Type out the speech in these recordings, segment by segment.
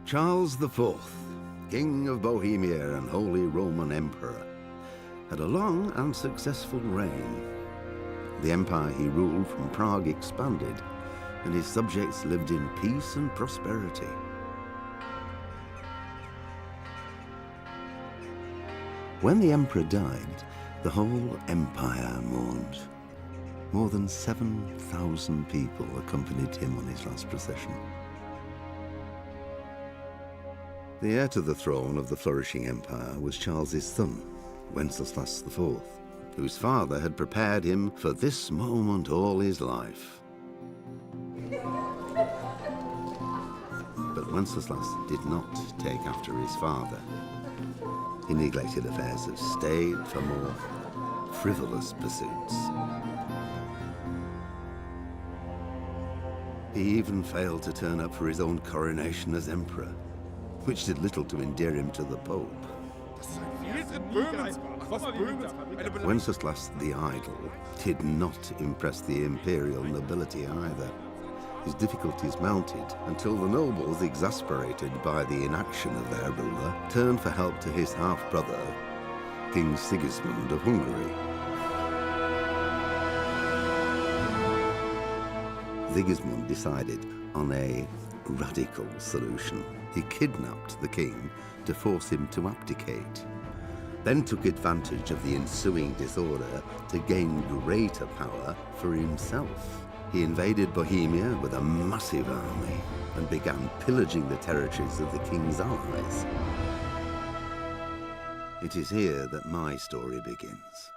Charles IV, King of Bohemia and Holy Roman Emperor, had a long and successful reign. The empire he ruled from Prague expanded, and his subjects lived in peace and prosperity. When the emperor died, the whole empire mourned. More than 7,000 people accompanied him on his last procession. The heir to the throne of the flourishing empire was Charles's son, Wenceslas IV, whose father had prepared him for this moment all his life. But Wenceslas did not take after his father. He neglected affairs of state for more frivolous pursuits. He even failed to turn up for his own coronation as emperor, which did little to endear him to the Pope. Wenceslas the Idle did not impress the imperial nobility either. His difficulties mounted until the nobles, exasperated by the inaction of their ruler, turned for help to his half-brother, King Sigismund of Hungary. Sigismund decided on a radical solution. He kidnapped the king to force him to abdicate, then took advantage of the ensuing disorder to gain greater power for himself. He invaded Bohemia with a massive army and began pillaging the territories of the king's allies. It is here that my story begins.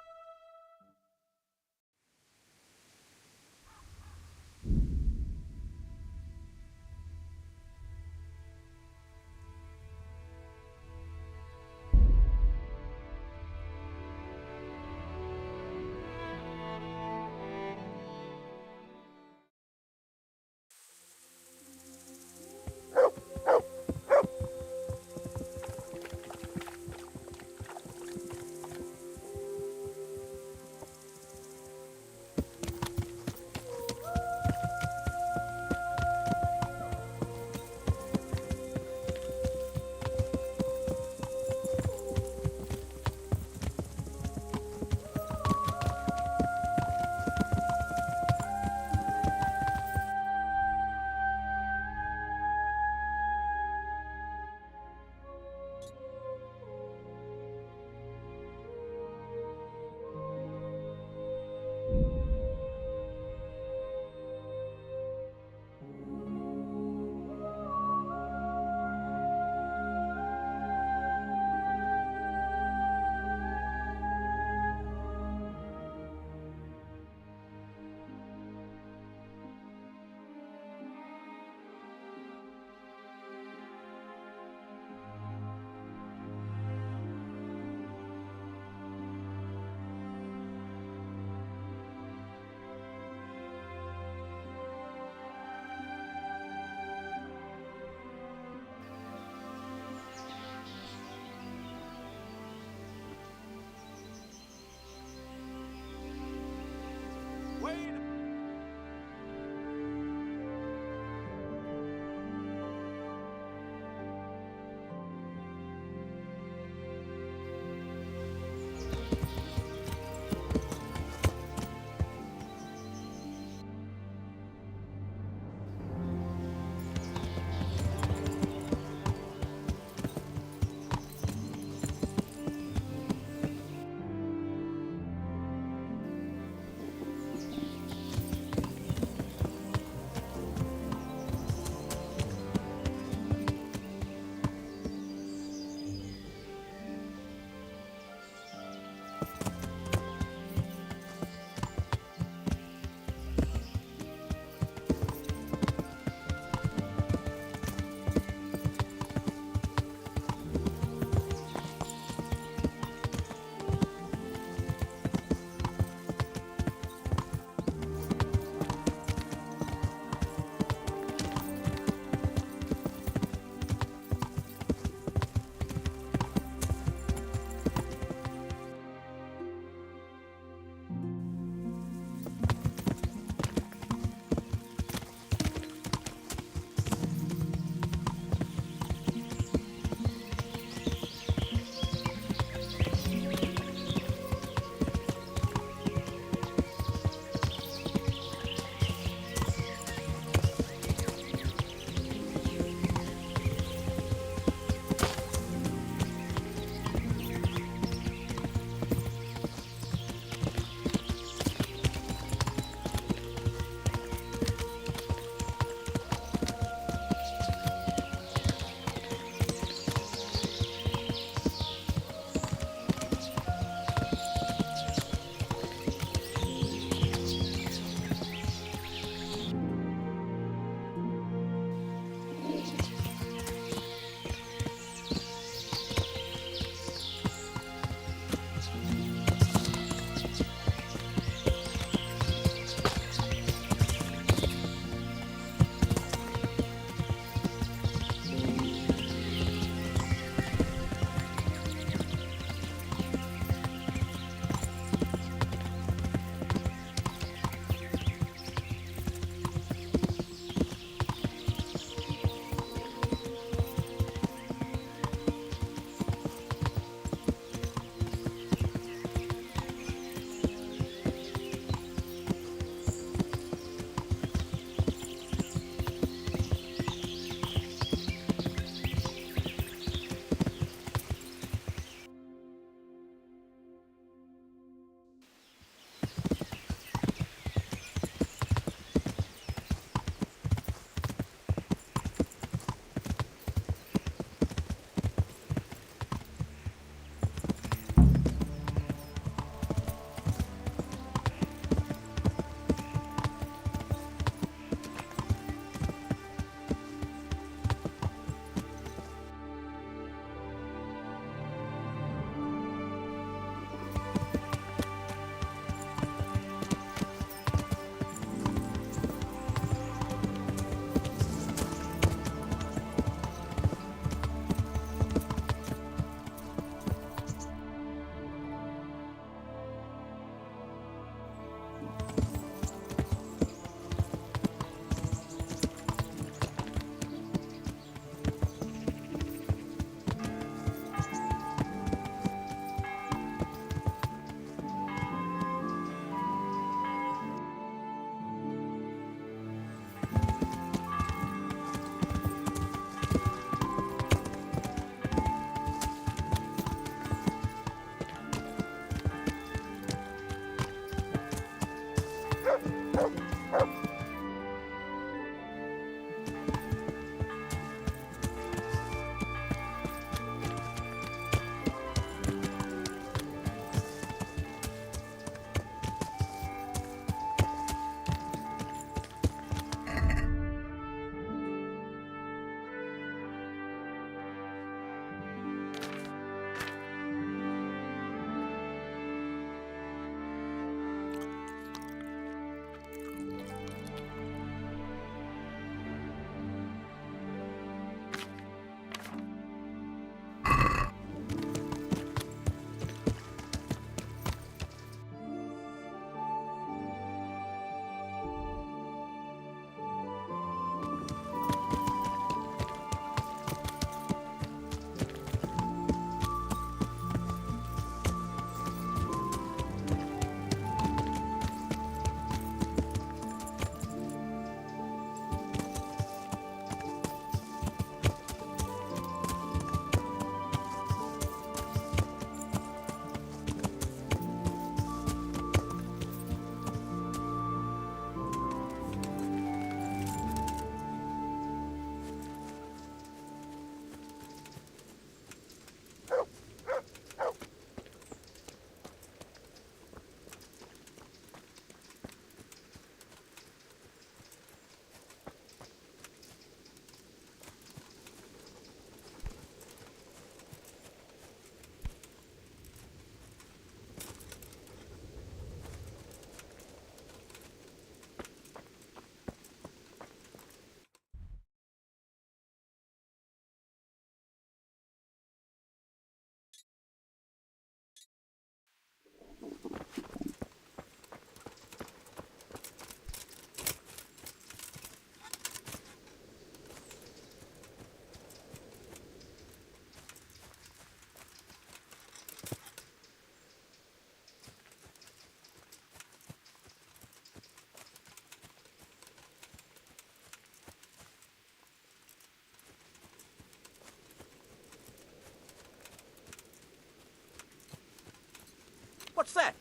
What's that?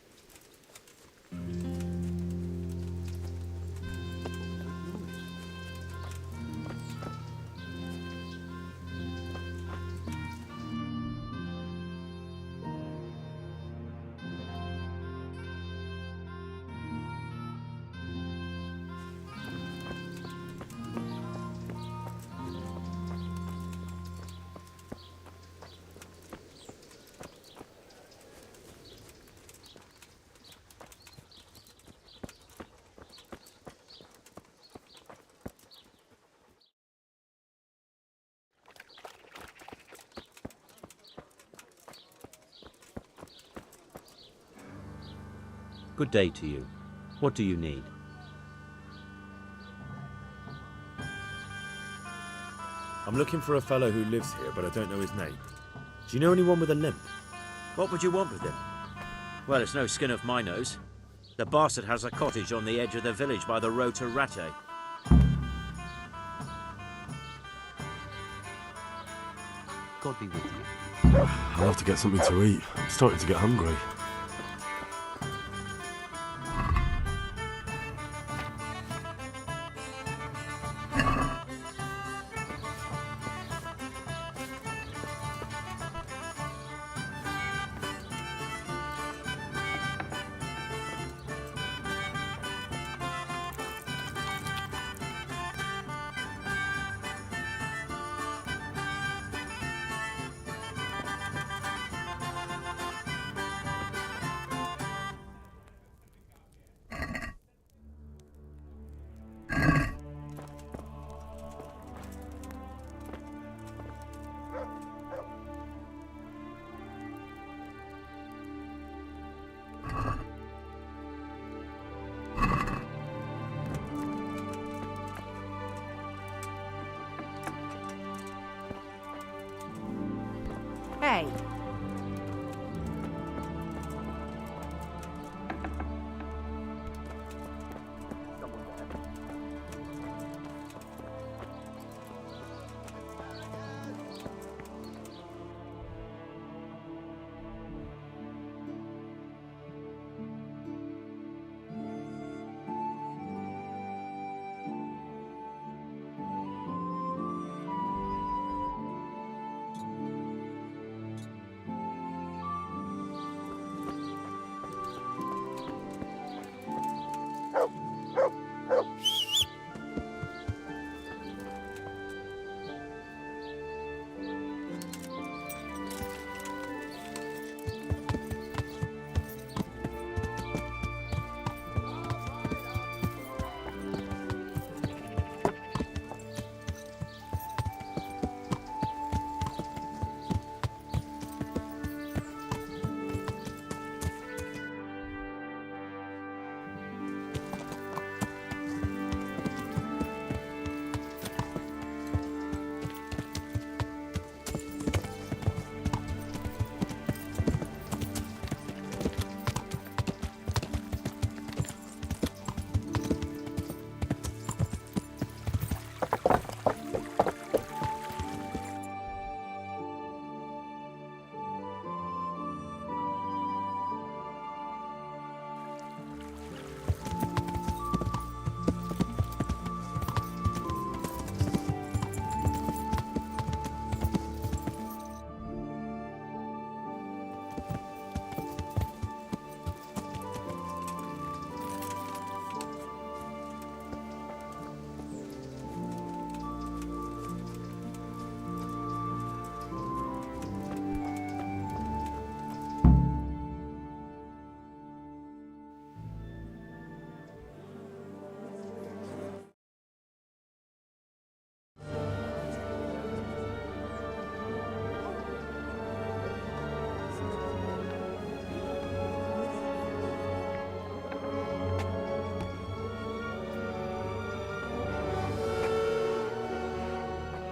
Good day to you. What do you need? I'm looking for a fellow who lives here, but I don't know his name. Do you know anyone with a limp? What would you want with him? Well, it's no skin off my nose. The bastard has a cottage on the edge of the village by the road to Rattay. God be with you. I'll have to get something to eat. I'm starting to get hungry. Hey.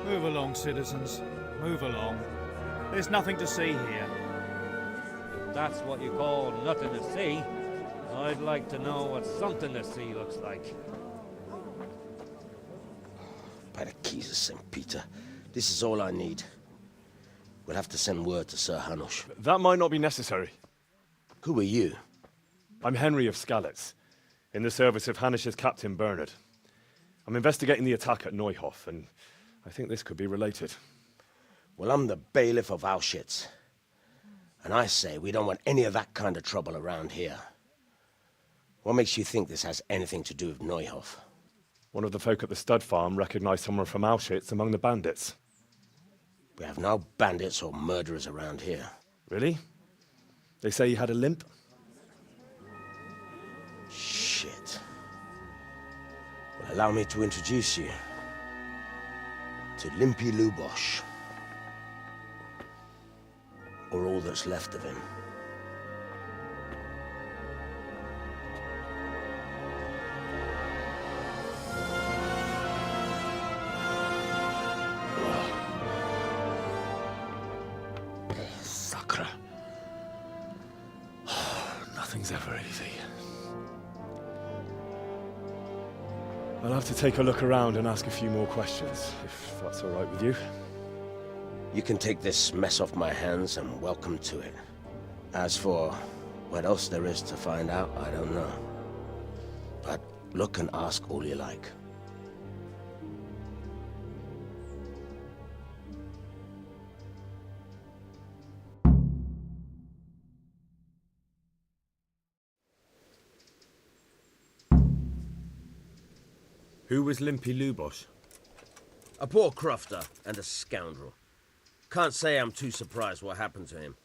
Move along, citizens. Move along. There's nothing to see here. If that's what you call nothing to see, I'd like to know what something to see looks like. By the keys of St. Peter, this is all I need. We'll have to send word to Sir Hanush. That might not be necessary. Who are you? I'm Henry of Skalitz, in the service of Hanish's Captain Bernard. I'm investigating the attack at Neuhof, and I think this could be related. Well, I'm the bailiff of Auschwitz. And I say we don't want any of that kind of trouble around here. What makes you think this has anything to do with Neuhof? One of the folk at the stud farm recognized someone from Auschwitz among the bandits. We have no bandits or murderers around here. Really? They say he had a limp? Shit. Well, allow me to introduce you to Limpy Lubosh. Or all that's left of him. Sacre. Nothing's ever easy. I'll have to take a look around and ask a few more questions, if that's all right with you. You can take this mess off my hands and welcome to it. As for what else there is to find out, I don't know. But look and ask all you like. Who was Limpy Lubosh? A poor crofter and a scoundrel. Can't say I'm too surprised what happened to him.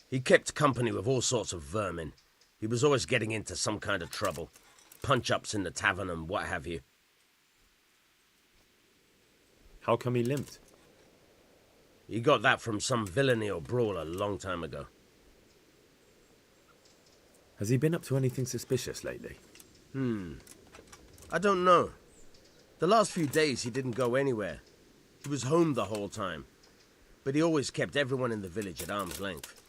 He kept company with all sorts of vermin. He was always getting into some kind of trouble. Punch-ups in the tavern and what have you. How come he limped? He got that from some villainy or brawl a long time ago. Has he been up to anything suspicious lately? I don't know. The last few days he didn't go anywhere. He was home the whole time. But he always kept everyone in the village at arm's length.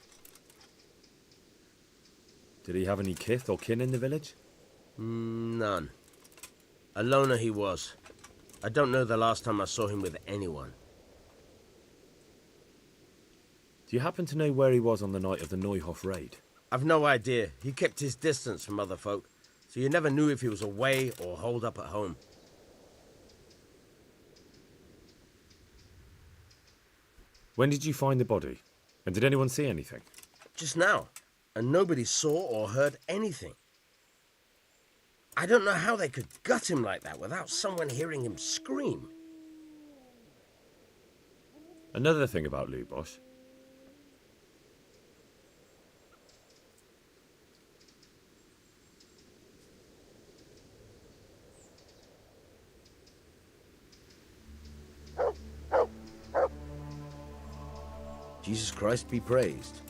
Did he have any kith or kin in the village? None. A loner he was. I don't know the last time I saw him with anyone. Do you happen to know where he was on the night of the Neuhof raid? I've no idea. He kept his distance from other folk, so you never knew if he was away or holed up at home. When did you find the body? And did anyone see anything? Just now, and nobody saw or heard anything. I don't know how they could gut him like that without someone hearing him scream. Another thing about Lubosh. Jesus Christ be praised.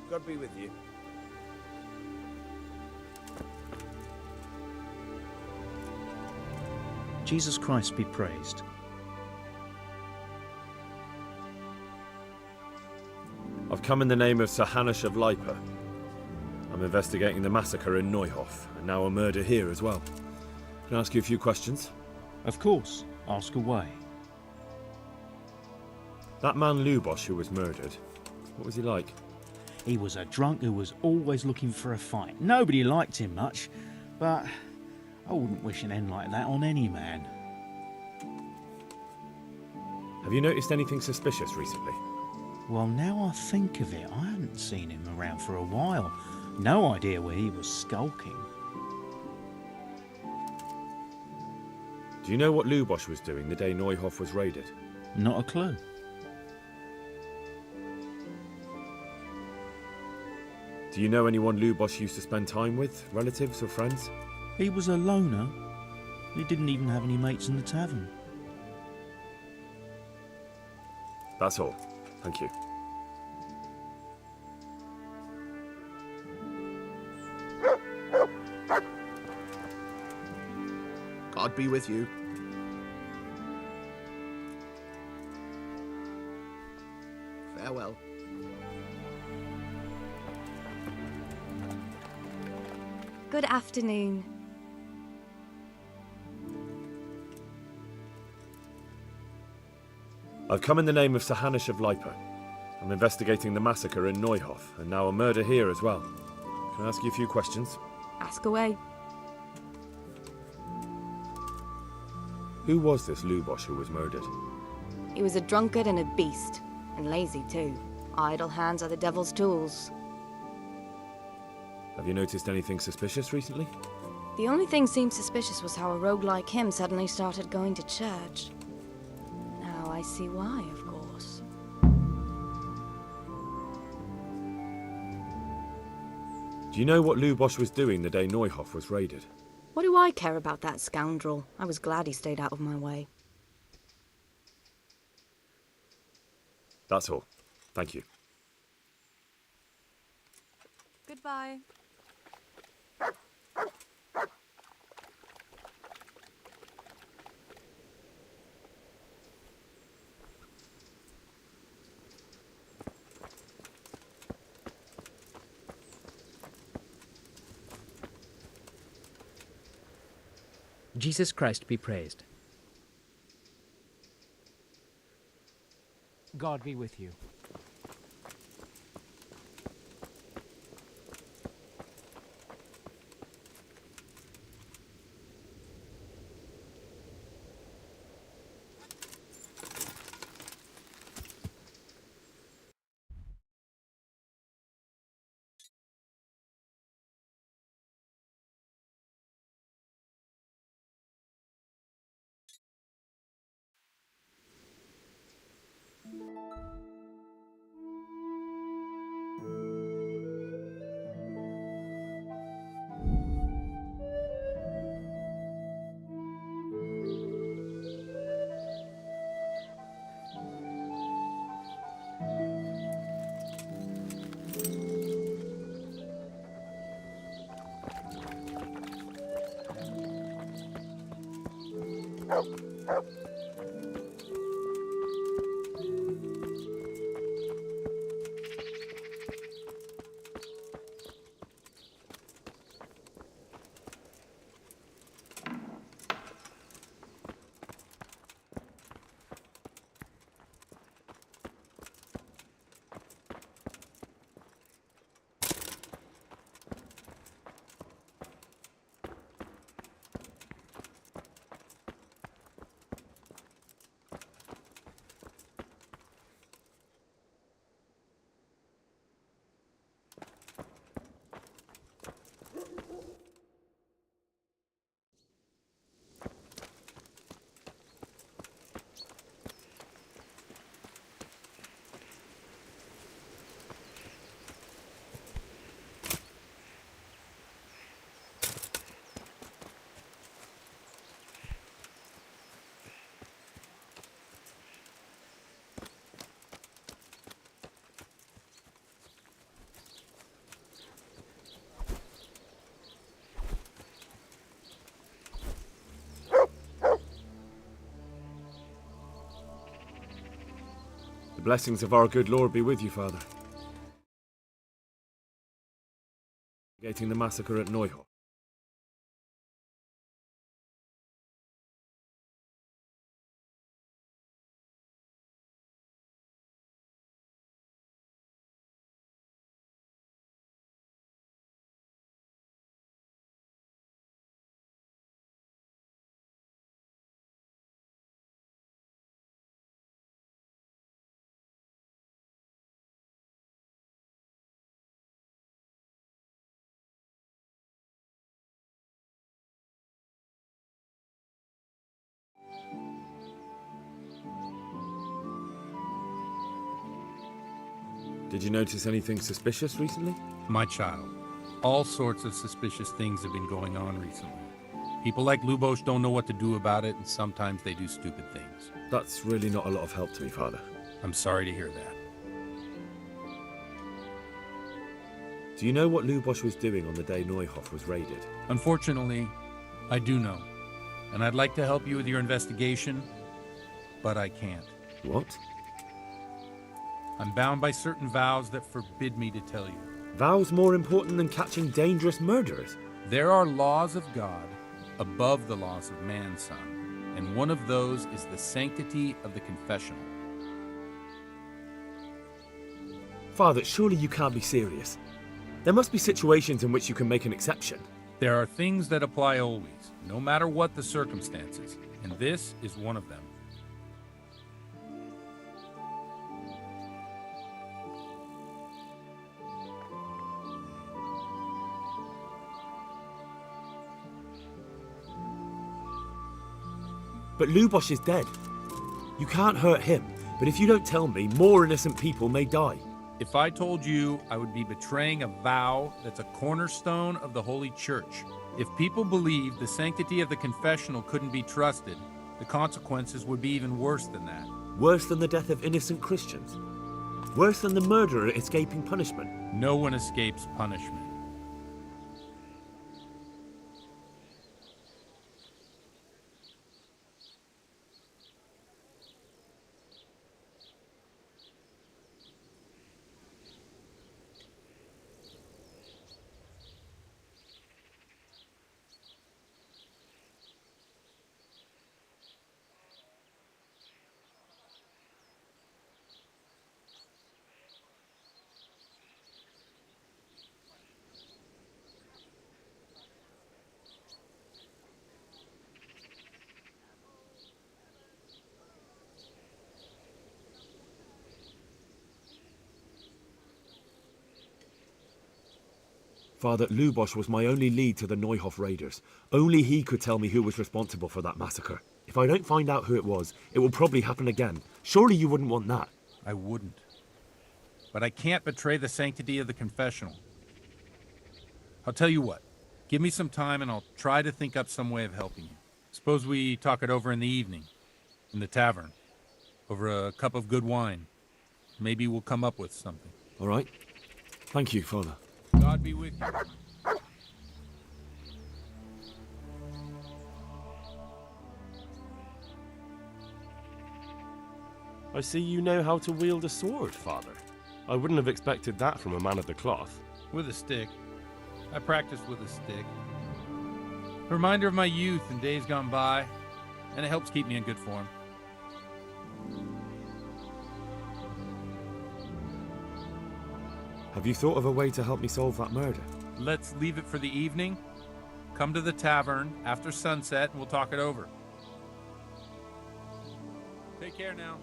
God be with you. Jesus Christ be praised. I've come in the name of Sir Hanish of Lipa. I'm investigating the massacre in Neuhof, and now a murder here as well. Can I ask you a few questions? Of course, ask away. That man Lubosh who was murdered, what was he like? He was a drunk who was always looking for a fight. Nobody liked him much, but I wouldn't wish an end like that on any man. Have you noticed anything suspicious recently? Well, now I think of it, I hadn't seen him around for a while. No idea where he was skulking. Do you know what Lubosh was doing the day Neuhof was raided? Not a clue. Do you know anyone Lubosh used to spend time with? Relatives or friends? He was a loner. He didn't even have any mates in the tavern. That's all. Thank you. God be with you. Farewell. Good afternoon. I've come in the name of Sir Hanish of Lipa. I'm investigating the massacre in Neuhof, and now a murder here as well. Can I ask you a few questions? Ask away. Who was this Lubosh who was murdered? He was a drunkard and a beast. And lazy, too. Idle hands are the devil's tools. Have you noticed anything suspicious recently? The only thing seemed suspicious was how a rogue like him suddenly started going to church. Now I see why, of course. Do you know what Lubosh was doing the day Neuhof was raided? What do I care about that scoundrel? I was glad he stayed out of my way. That's all. Thank you. Goodbye. Jesus Christ be praised. God be with you. The blessings of our good Lord be with you, Father. Investigating the massacre at Neuhof. Did you notice anything suspicious recently? My child, all sorts of suspicious things have been going on recently. People like Lubosh don't know what to do about it, and sometimes they do stupid things. That's really not a lot of help to me, Father. I'm sorry to hear that. Do you know what Lubosh was doing on the day Neuhof was raided? Unfortunately, I do know. And I'd like to help you with your investigation, but I can't. What? I'm bound by certain vows that forbid me to tell you. Vows more important than catching dangerous murderers? There are laws of God above the laws of man, son, and one of those is the sanctity of the confessional. Father, surely you can't be serious. There must be situations in which you can make an exception. There are things that apply always, no matter what the circumstances, and this is one of them. But Lubosh is dead. You can't hurt him, but if you don't tell me, more innocent people may die. If I told you, I would be betraying a vow that's a cornerstone of the Holy Church. If people believed the sanctity of the confessional couldn't be trusted, the consequences would be even worse than that. Worse than the death of innocent Christians? Worse than the murderer escaping punishment? No one escapes punishment. Father, Lubosh was my only lead to the Neuhof raiders. Only he could tell me who was responsible for that massacre. If I don't find out who it was, it will probably happen again. Surely you wouldn't want that. I wouldn't. But I can't betray the sanctity of the confessional. I'll tell you what. Give me some time and I'll try to think up some way of helping you. Suppose we talk it over in the evening, in the tavern, over a cup of good wine. Maybe we'll come up with something. All right. Thank you, Father. God be with you. I see you know how to wield a sword, Father. I wouldn't have expected that from a man of the cloth. With a stick. I practice with a stick. A reminder of my youth and days gone by, and it helps keep me in good form. Have you thought of a way to help me solve that murder? Let's leave it for the evening. Come to the tavern after sunset and we'll talk it over. Take care now.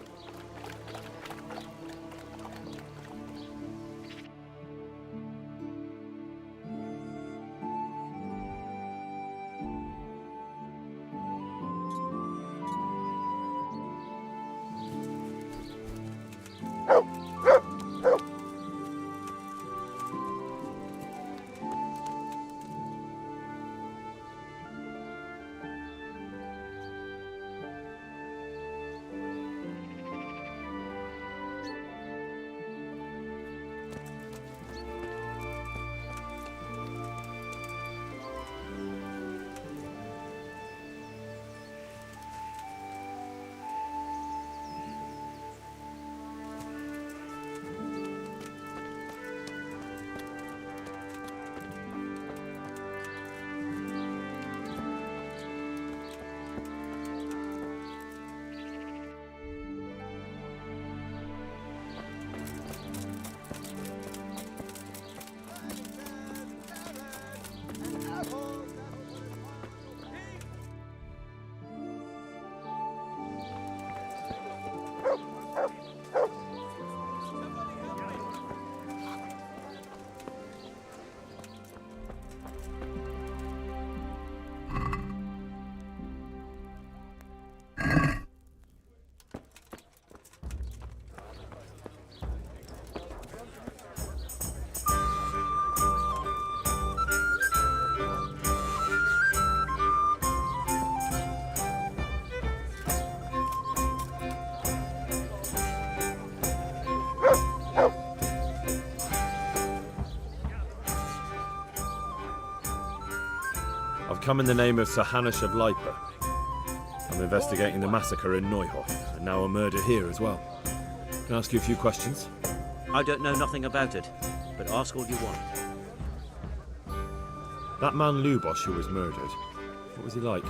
I've come in the name of Sir Hanush of Lipa. I'm investigating the massacre in Neuhof, and now a murder here as well. Can I ask you a few questions? I don't know nothing about it, but ask all you want. That man Lubosh who was murdered, what was he like?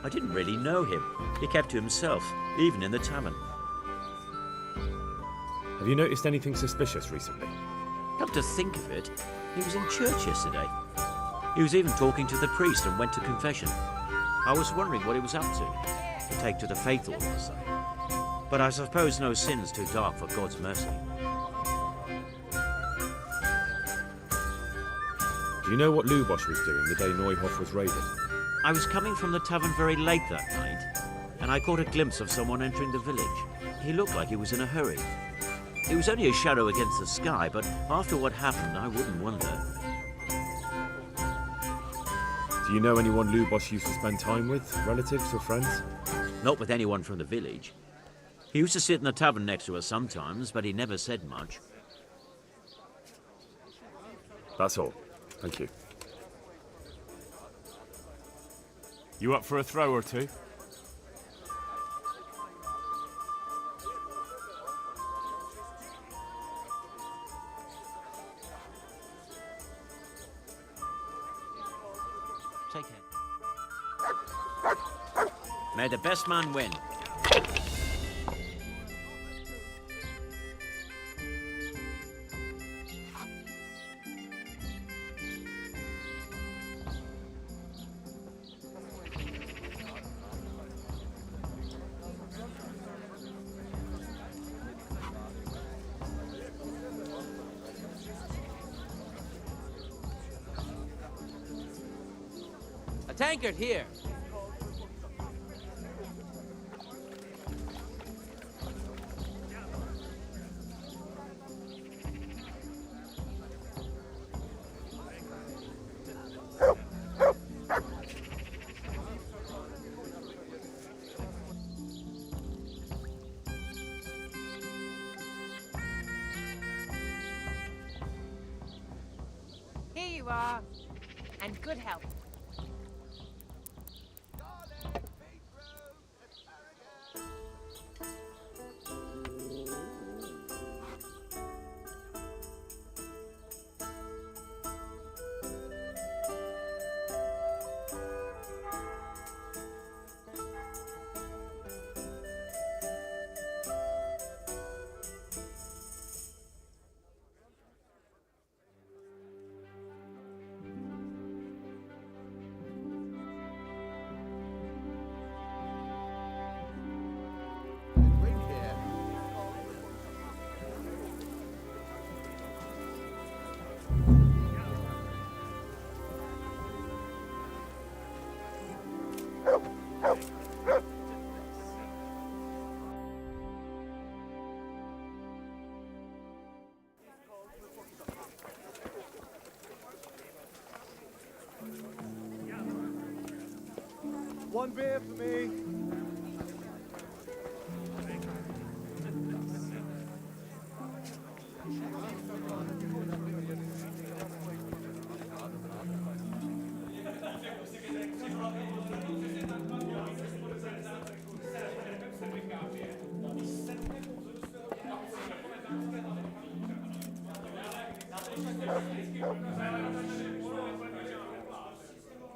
I didn't really know him. He kept to himself, even in the tavern. Have you noticed anything suspicious recently? Come to think of it, he was in church yesterday. He was even talking to the priest and went to confession. I was wondering what he was up to take to the faith all of a sudden. But I suppose no sin's too dark for God's mercy. Do you know what Lubosh was doing the day Neuhof was raided? I was coming from the tavern very late that night, and I caught a glimpse of someone entering the village. He looked like he was in a hurry. It was only a shadow against the sky, but after what happened, I wouldn't wonder. Do you know anyone Lubosh used to spend time with? Relatives or friends? Not with anyone from the village. He used to sit in the tavern next to us sometimes, but he never said much. That's all. Thank you. You up for a throw or two? Take it. May the best man win. A tankard here. Here you are, and good health. One beer for me.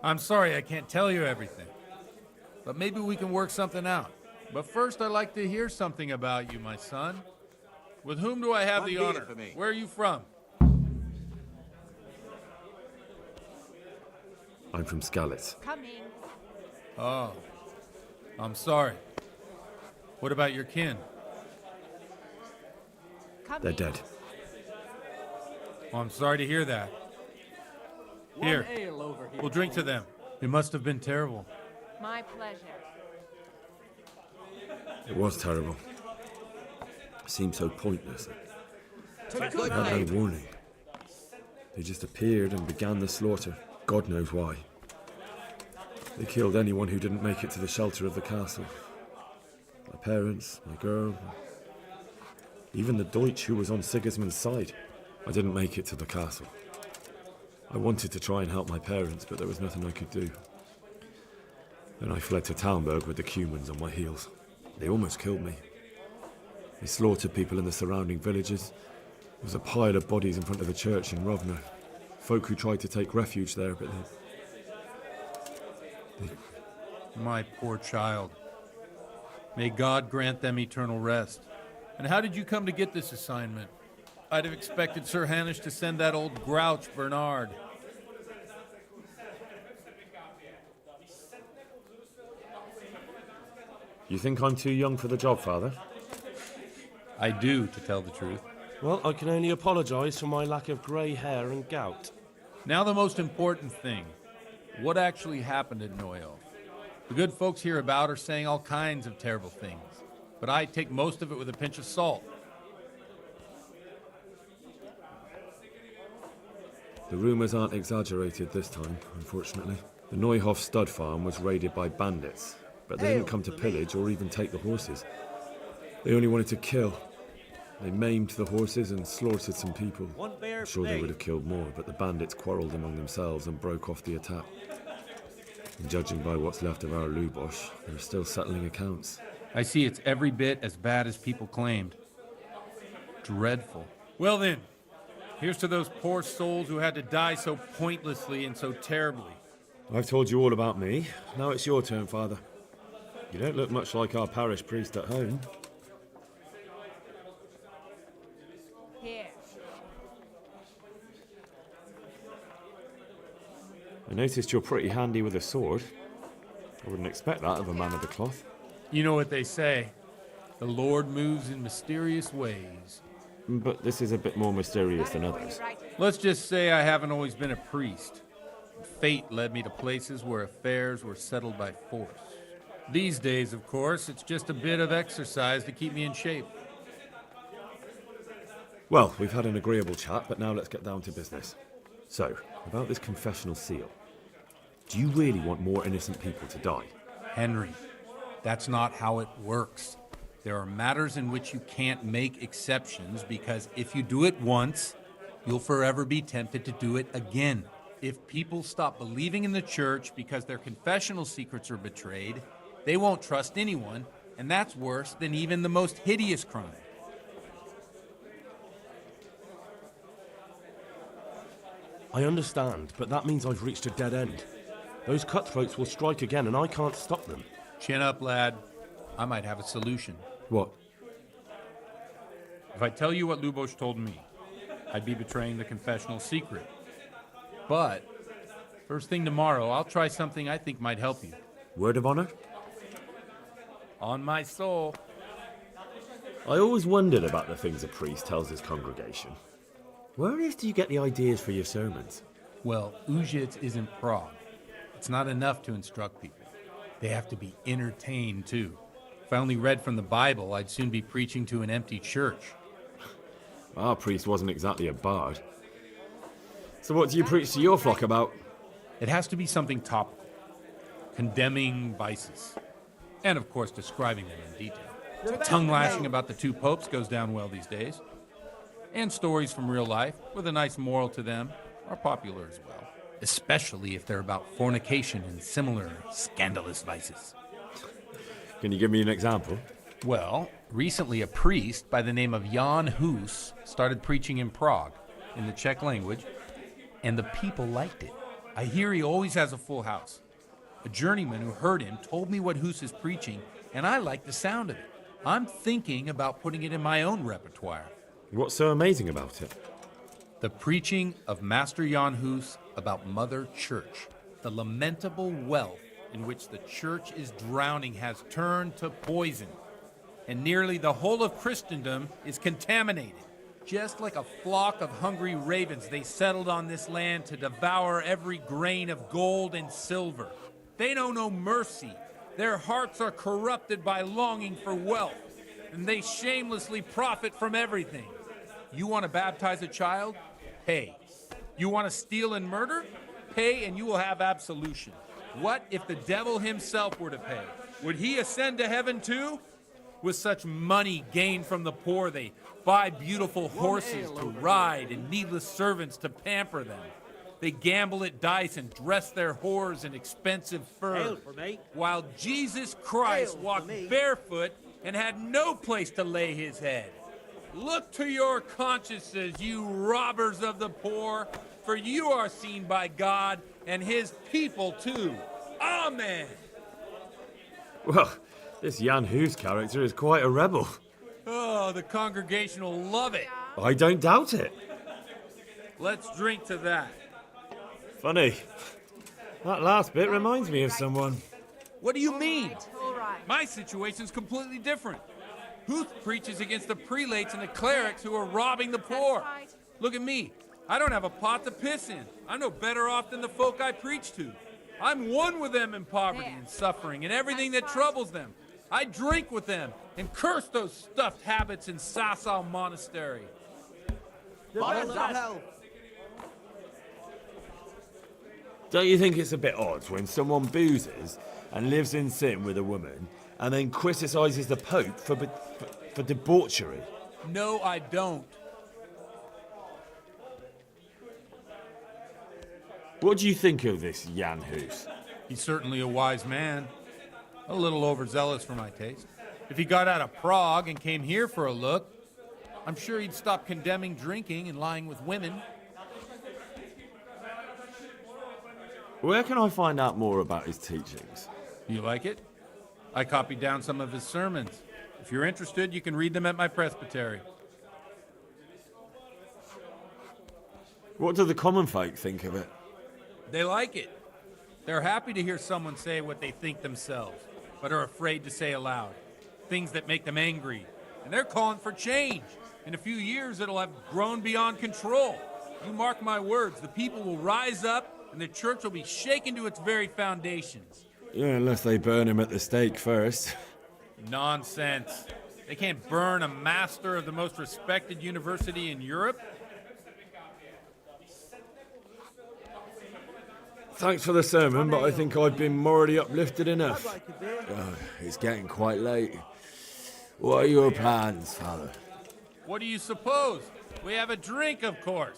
I'm sorry I can't tell you everything, but maybe we can work something out. But first, I'd like to hear something about you, my son. With whom do I have the honor? Where are you from? I'm from Skalitz. Coming. Oh, I'm sorry. What about your kin? They're dead. Oh, I'm sorry to hear that. Here, we'll drink to them. It must have been terrible. My pleasure. It was terrible. It seemed so pointless. They had no warning. They just appeared and began the slaughter. God knows why. They killed anyone who didn't make it to the shelter of the castle. My parents, my girl, even the Deutsch who was on Sigismund's side. I didn't make it to the castle. I wanted to try and help my parents, but there was nothing I could do. Then I fled to Talmberg with the Cumans on my heels. They almost killed me. They slaughtered people in the surrounding villages. There was a pile of bodies in front of the church in Rovna. Folk who tried to take refuge there, but they... My poor child. May God grant them eternal rest. And how did you come to get this assignment? I'd have expected Sir Hanish to send that old grouch, Bernard. You think I'm too young for the job, Father? I do, to tell the truth. Well, I can only apologise for my lack of grey hair and gout. Now the most important thing. What actually happened at Noyo? The good folks hereabout are saying all kinds of terrible things, but I take most of it with a pinch of salt. The rumours aren't exaggerated this time, unfortunately. The Neuhoff stud farm was raided by bandits, but they didn't come to pillage or even take the horses. They only wanted to kill. They maimed the horses and slaughtered some people. I'm sure they would have killed more, but the bandits quarrelled among themselves and broke off the attack. And judging by what's left of our Lubosh, they're still settling accounts. I see it's every bit as bad as people claimed. Dreadful. Well then, here's to those poor souls who had to die so pointlessly and so terribly. I've told you all about me. Now it's your turn, Father. You don't look much like our parish priest at home. Here. I noticed you're pretty handy with a sword. I wouldn't expect that of a man of the cloth. You know what they say. The Lord moves in mysterious ways. But this is a bit more mysterious than others. Let's just say I haven't always been a priest. Fate led me to places where affairs were settled by force. These days, of course, it's just a bit of exercise to keep me in shape. Well, we've had an agreeable chat, but now let's get down to business. So, about this confessional seal. Do you really want more innocent people to die? Henry, that's not how it works. There are matters in which you can't make exceptions because if you do it once, you'll forever be tempted to do it again. If people stop believing in the church because their confessional secrets are betrayed, they won't trust anyone, and that's worse than even the most hideous crime. I understand, but that means I've reached a dead end. Those cutthroats will strike again, and I can't stop them. Chin up, lad. I might have a solution. What? If I tell you what Lubosh told me, I'd be betraying the confessional secret. But, first thing tomorrow, I'll try something I think might help you. Word of honor? On my soul. I always wondered about the things a priest tells his congregation. Where on earth do you get the ideas for your sermons? Well, Ujits isn't Prague. It's not enough to instruct people. They have to be entertained, too. If I only read from the Bible, I'd soon be preaching to an empty church. Our priest wasn't exactly a bard. So what do you preach to your flock about? It has to be something topical. Condemning vices. And, of course, describing them in detail. Tongue-lashing about the two popes goes down well these days. And stories from real life, with a nice moral to them, are popular as well. Especially if they're about fornication and similar scandalous vices. Can you give me an example? Well, recently a priest by the name of Jan Hus started preaching in Prague, in the Czech language, and the people liked it. I hear he always has a full house. A journeyman who heard him told me what Hus is preaching, and I like the sound of it. I'm thinking about putting it in my own repertoire. What's so amazing about it? The preaching of Master Jan Hus about Mother Church. The lamentable wealth in which the church is drowning has turned to poison, and nearly the whole of Christendom is contaminated. Just like a flock of hungry ravens, they settled on this land to devour every grain of gold and silver. They know no mercy. Their hearts are corrupted by longing for wealth, and they shamelessly profit from everything. You want to baptize a child? Pay. You want to steal and murder? Pay and you will have absolution. What if the devil himself were to pay? Would he ascend to heaven too? With such money gained from the poor, they buy beautiful horses to ride and needless servants to pamper them. They gamble at dice and dress their whores in expensive furs, while Jesus Christ walked barefoot and had no place to lay his head. Look to your consciences, you robbers of the poor, for you are seen by God and his people too. Amen. Well, this Jan Hus character is quite a rebel. Oh, the congregation will love it. I don't doubt it. Let's drink to that. Funny. That last bit reminds me of someone. What do you mean? All right. My situation's completely different. Huth preaches against the prelates and the clerics who are robbing the poor. Look at me. I don't have a pot to piss in. I'm no better off than the folk I preach to. I'm one with them in poverty and suffering and everything that troubles them. I drink with them and curse those stuffed habits in Sasau Monastery. Don't you think it's a bit odd when someone boozes and lives in sin with a woman and then criticises the Pope for debauchery? No, I don't. What do you think of this Jan Hus? He's certainly a wise man. A little overzealous for my taste. If he got out of Prague and came here for a look, I'm sure he'd stop condemning drinking and lying with women. Where can I find out more about his teachings? You like it? I copied down some of his sermons. If you're interested, you can read them at my presbytery. What do the common folk think of it? They like it. They're happy to hear someone say what they think themselves, but are afraid to say aloud. Things that make them angry. And they're calling for change. In a few years, it'll have grown beyond control. You mark my words, the people will rise up, and the church will be shaken to its very foundations. Yeah, unless they burn him at the stake first. Nonsense. They can't burn a master of the most respected university in Europe. Thanks for the sermon, but I think I've been morally uplifted enough. It's getting quite late. What are your plans, Father? What do you suppose? We have a drink, of course.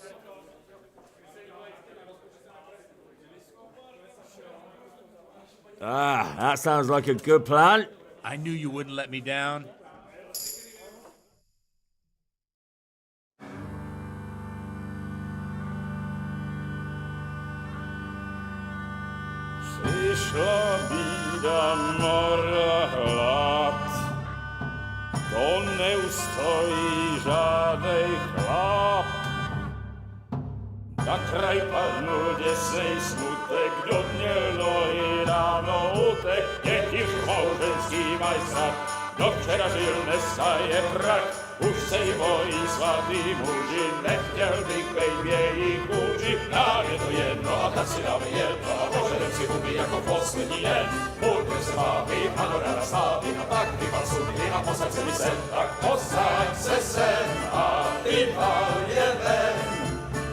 Ah, that sounds like a good plan. I knew you wouldn't let me down. Przyszła bida mora lat, to nie ustoi żadnej chlap. Na kraj padł dziesnej smutek, do dnielo i rano utek, niech już małżeński majstrat, do wczera żylne staje brak. Už sejmoj svatý muži, nechtěl bych bejbě i kůži, nám je to jedno a tak si dáme jedno a požadem si huby jako poslední den. Půlkem se váby, ano ráda slávy a tak vypal sudy a posaď se mi sem, tak posaď se sem a vypal je ven.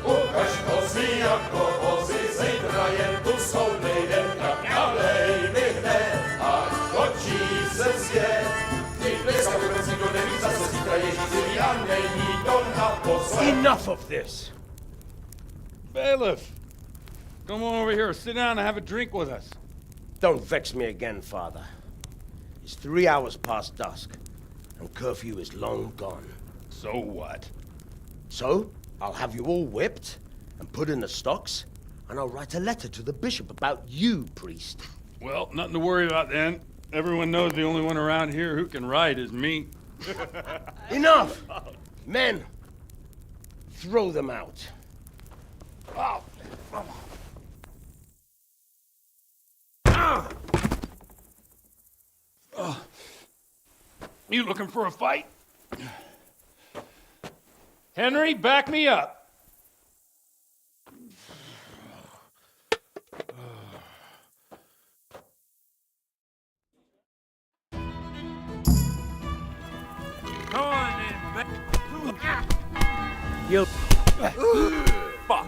Ukaž kozy jako vozy, zítra jen tu jsou nejdem, tak nalej mi hned, ať točí se svět. Enough of this! Bailiff, come on over here, sit down and have a drink with us. Don't vex me again, Father. It's 3 hours past dusk, and curfew is long gone. So what? So, I'll have you all whipped and put in the stocks, and I'll write a letter to the bishop about you, priest. Well, nothing to worry about then. Everyone knows the only one around here who can write is me. Enough! Men, throw them out. Oh. You looking for a fight? Henry, back me up. Come on in, You... Fuck.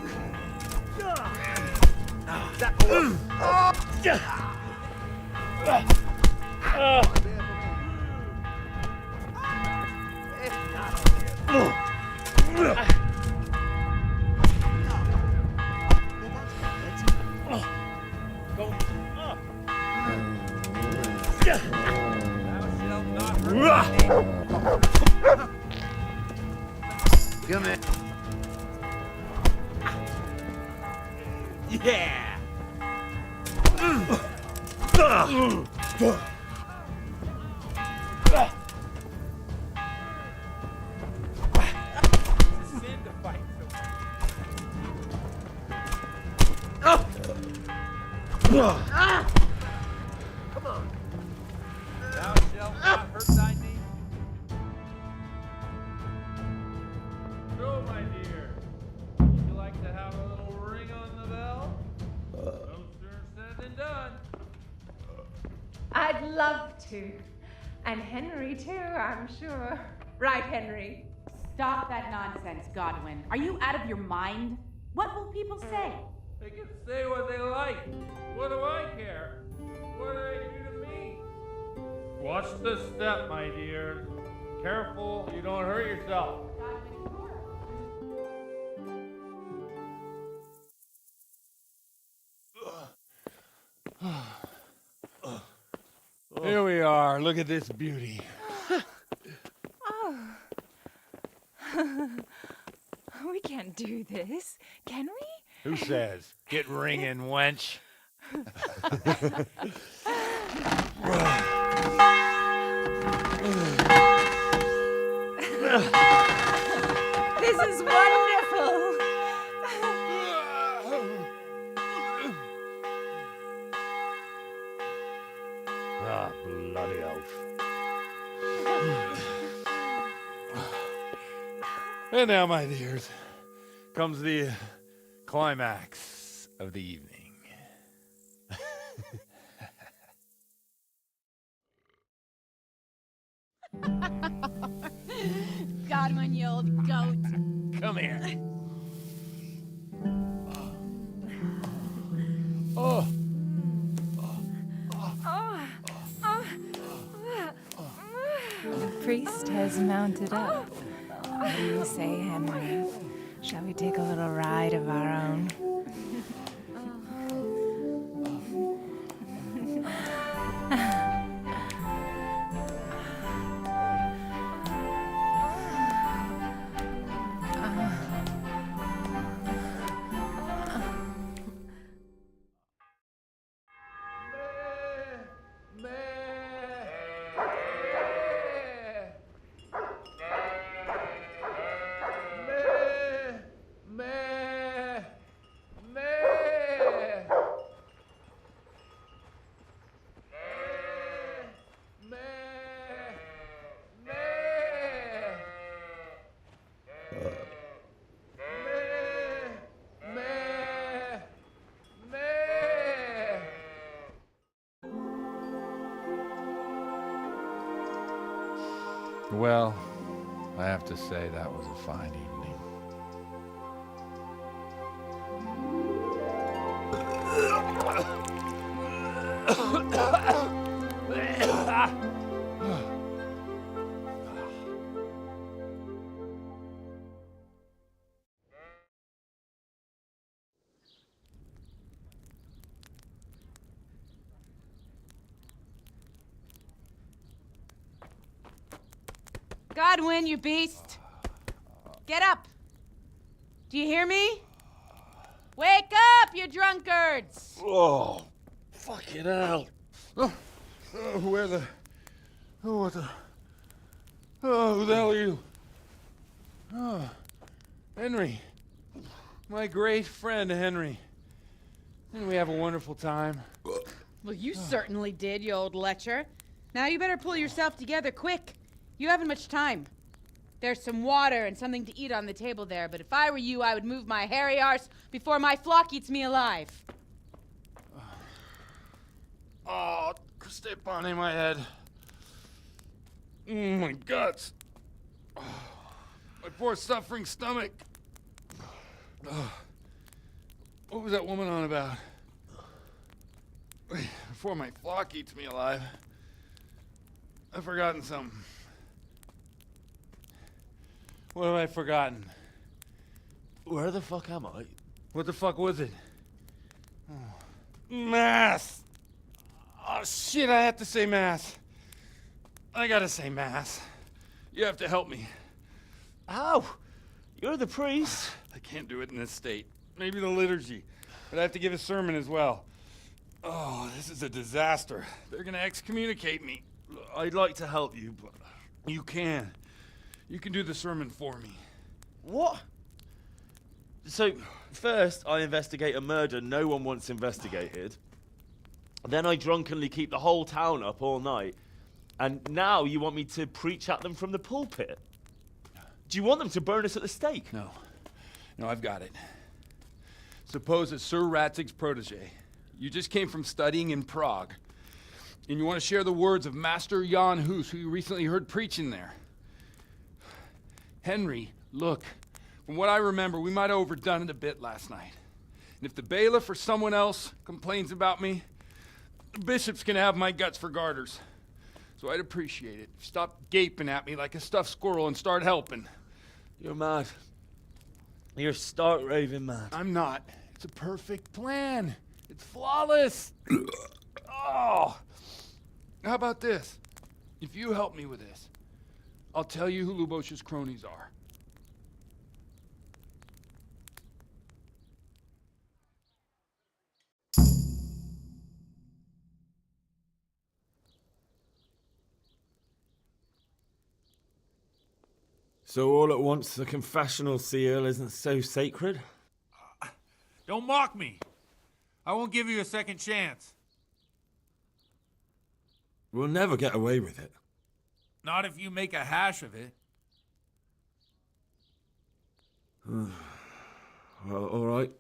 Come in. Yeah! Come on. Thou shalt not hurt thy knee. So, my dear, would you like to have a little ring on the bell? No sooner said than done. I'd love to. And Henry, too, I'm sure. Right, Henry? Stop that nonsense, Godwin. Are you out of your mind? What will people say? They can say what they like. What do I care? What do they do to me? Watch the step, my dear. Careful, you don't hurt yourself. Here we are. Look at this beauty. We can't do this, can we? Who says? Get ringing, wench. This is wonderful. Ah, bloody oath. And now, my dears, comes the climax of the evening. Godwin, you old goat. Come here. Oh. The priest has mounted up. What do you say, Henry? Shall we take a little ride of our own? Well, I have to say that was a fine evening. Godwin, you beast! Get up! Do you hear me? Wake up, you drunkards! Oh, fucking hell. Where the... Oh, what the... Oh, who the hell are you? Oh, Henry. My great friend, Henry. Didn't we have a wonderful time? Well, you certainly did, you old lecher. Now you better pull yourself together quick. You haven't much time. There's some water and something to eat on the table there, but if I were you, I would move my hairy arse before my flock eats me alive. Oh, step on my head. My guts. Oh, my poor suffering stomach. Oh, what was that woman on about? Before my flock eats me alive. I've forgotten something. What have I forgotten? Where the fuck am I? What the fuck was it? Oh. Mass! Oh shit, I have to say mass. I gotta say mass. You have to help me. How? You're the priest. I can't do it in this state. Maybe the liturgy. But I have to give a sermon as well. Oh, this is a disaster. They're gonna excommunicate me. I'd like to help you, but... You can. You can do the sermon for me. What? So, first I investigate a murder no one wants investigated. Then I drunkenly keep the whole town up all night. And now you want me to preach at them from the pulpit? Do you want them to burn us at the stake? No. No, I've got it. Suppose as Sir Ratzig's protege, you just came from studying in Prague, and you want to share the words of Master Jan Hus, who you recently heard preaching there. Henry, look, from what I remember, we might have overdone it a bit last night. And if the bailiff or someone else complains about me, the bishop's gonna have my guts for garters. So I'd appreciate it. Stop gaping at me like a stuffed squirrel and start helping. You're mad. You're stark raving mad. I'm not. It's a perfect plan. It's flawless. Oh. How about this? If you help me with this, I'll tell you who Lubosh's cronies are. So all at once, the confessional seal isn't so sacred? Don't mock me. I won't give you a second chance. We'll never get away with it. Not if you make a hash of it. Well, all right.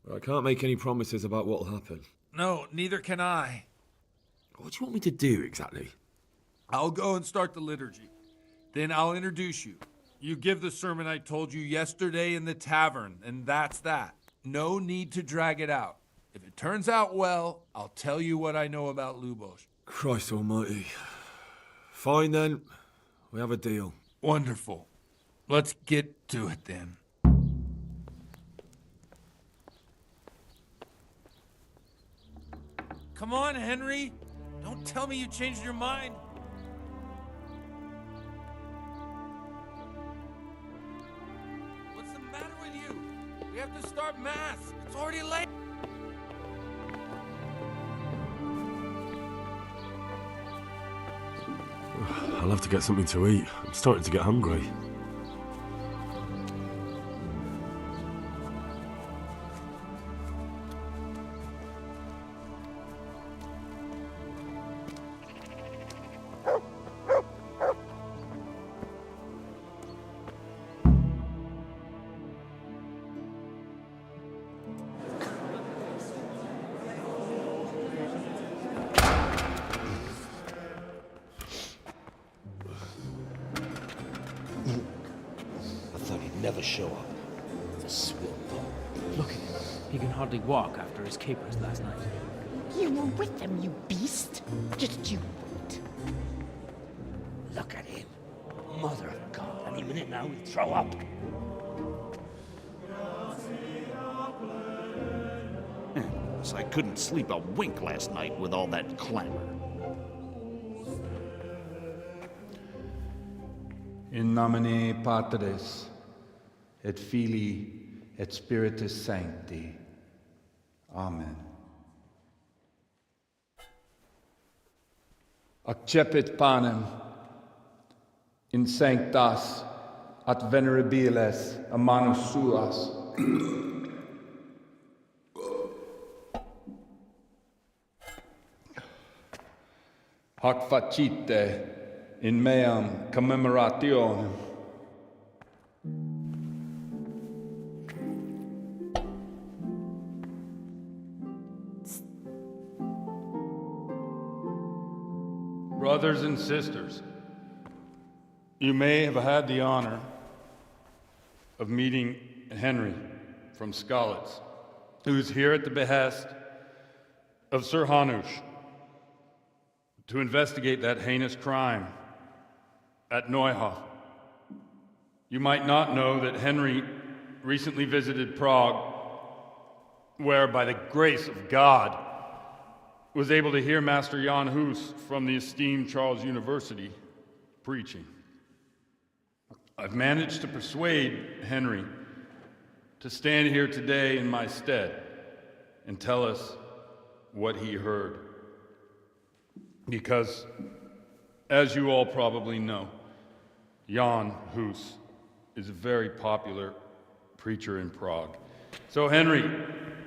But I can't make any promises about what'll happen. No, neither can I. What do you want me to do exactly? I'll go and start the liturgy. Then I'll introduce you. You give the sermon I told you yesterday in the tavern, and that's that. No need to drag it out. If it turns out well, I'll tell you what I know about Lubosh. Christ almighty. Fine then. We have a deal. Wonderful. Let's get to it then. Come on, Henry. Don't tell me you changed your mind. What's the matter with you? We have to start Mass. It's already late. I'll have to get something to eat. I'm starting to get hungry. Never show up. The swill. Look at him. He can hardly walk after his capers last night. You were with them, you beast. Just you wait. Look at him. Mother of God. Any minute now he'll throw up. So I couldn't sleep a wink last night with all that clamor. In nomine Patris, et Filii, et Spiritus Sancti. Amen. Accepit panem in sanctas at venerabiles a manus suas. Hac facite in meam commemorationem. Brothers and sisters, you may have had the honor of meeting Henry from Skalitz, who is here at the behest of Sir Hanush to investigate that heinous crime at Neuhof. You might not know that Henry recently visited Prague, where, by the grace of God, was able to hear Master Jan Hus from the esteemed Charles University preaching. I've managed to persuade Henry to stand here today in my stead and tell us what he heard. Because, as you all probably know, Jan Hus is a very popular preacher in Prague. So, Henry,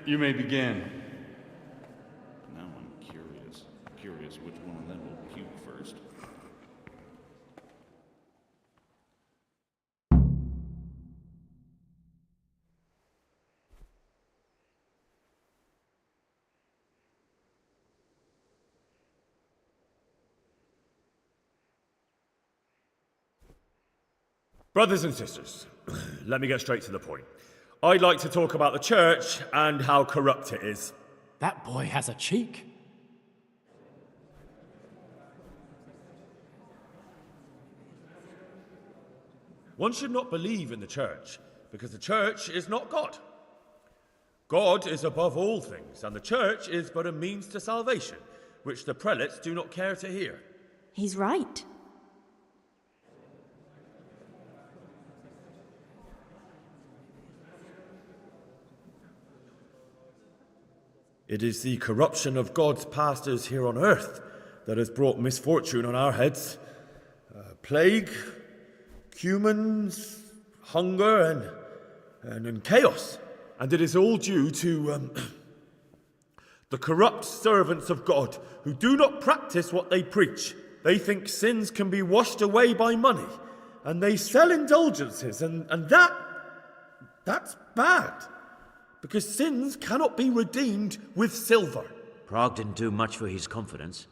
you may begin. Now Brothers and sisters, let me get straight to the point. I'd like to talk about the church and how corrupt it is. That boy has a cheek. One should not believe in the church, because the church is not God. God is above all things, and the church is but a means to salvation, which the prelates do not care to hear. He's right. It is the corruption of God's pastors here on earth that has brought misfortune on our heads. Plague, humans, hunger, and chaos. And it is all due to the corrupt servants of God who do not practice what they preach. They think sins can be washed away by money, and they sell indulgences, and that's bad. Because sins cannot be redeemed with silver. Prague didn't do much for his confidence.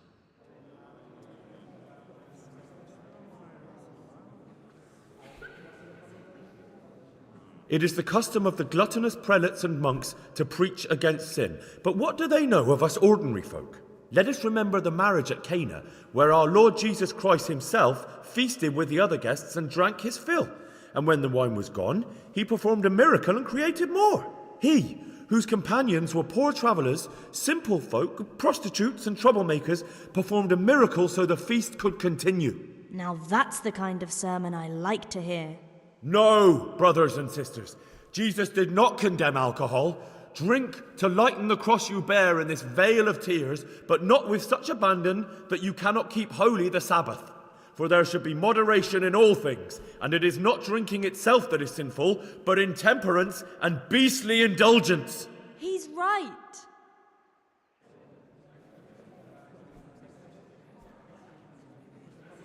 It is the custom of the gluttonous prelates and monks to preach against sin. But what do they know of us ordinary folk? Let us remember the marriage at Cana, where our Lord Jesus Christ himself feasted with the other guests and drank his fill. And when the wine was gone, he performed a miracle and created more. He, whose companions were poor travellers, simple folk, prostitutes and troublemakers, performed a miracle so the feast could continue. Now that's the kind of sermon I like to hear. No, brothers and sisters. Jesus did not condemn alcohol. Drink to lighten the cross you bear in this vale of tears, but not with such abandon that you cannot keep holy the Sabbath. For there should be moderation in all things, and it is not drinking itself that is sinful, but intemperance and beastly indulgence. He's right.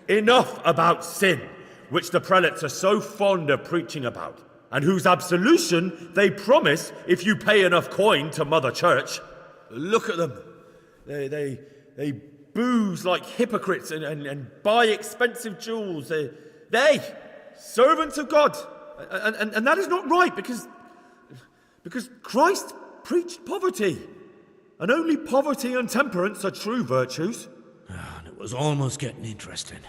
Enough about sin, which the prelates are so fond of preaching about, and whose absolution they promise if you pay enough coin to Mother Church. Look at them. They booze like hypocrites and buy expensive jewels. They servants of God. And that is not right because Christ preached poverty. And only poverty and temperance are true virtues. And it was almost getting interesting.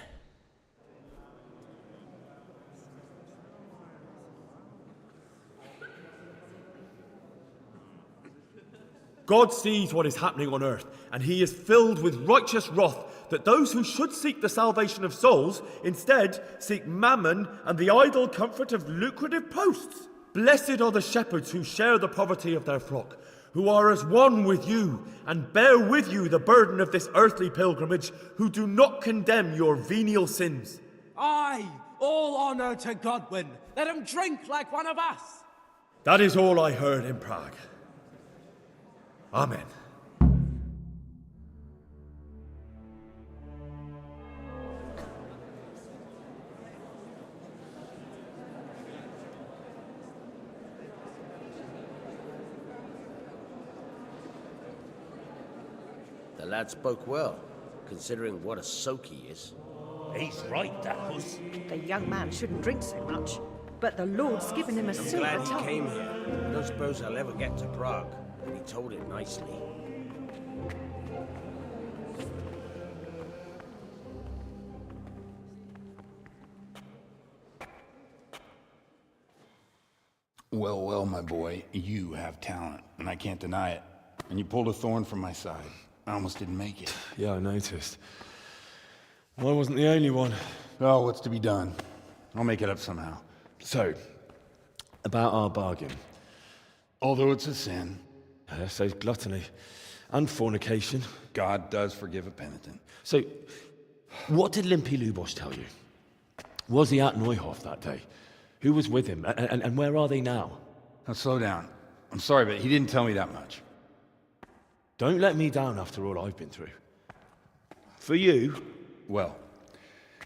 God sees what is happening on earth, and he is filled with righteous wrath that those who should seek the salvation of souls instead seek mammon and the idle comfort of lucrative posts. Blessed are the shepherds who share the poverty of their flock, who are as one with you and bear with you the burden of this earthly pilgrimage, who do not condemn your venial sins. Aye, all honour to Godwin. Let him drink like one of us. That is all I heard in Prague. Amen. The lad spoke well, considering what a soak he is. He's right, that was. The young man shouldn't drink so much, but the Lord's given him a I'm silver glad he tongue. came here. I don't suppose I'll ever get to Prague, but he told it nicely. Well, well, my boy, you have talent, and I can't deny it. And you pulled a thorn from my side. I almost didn't make it. Yeah, I noticed. I wasn't the only one. Oh, what's to be done? I'll make it up somehow. So, about our bargain. Although it's a sin. So gluttony and fornication. God does forgive a penitent. So, what did Limpy Lubosh tell you? Was he at Neuhof that day? Who was with him? And where are they now? Now, slow down. I'm sorry, but he didn't tell me that much. Don't let me down after all I've been through. For you... Well,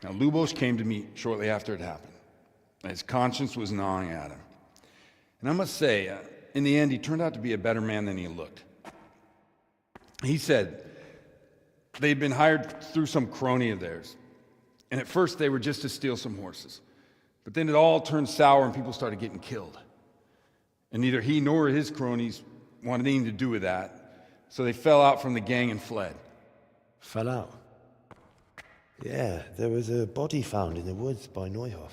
now Lubosh came to me shortly after it happened. His conscience was gnawing at him. And I must say, in the end, he turned out to be a better man than he looked. He said they'd been hired through some crony of theirs. And at first, they were just to steal some horses. But then it all turned sour and people started getting killed. And neither he nor his cronies wanted anything to do with that, so they fell out from the gang and fled. Fell out? Yeah, there was a body found in the woods by Neuhoff.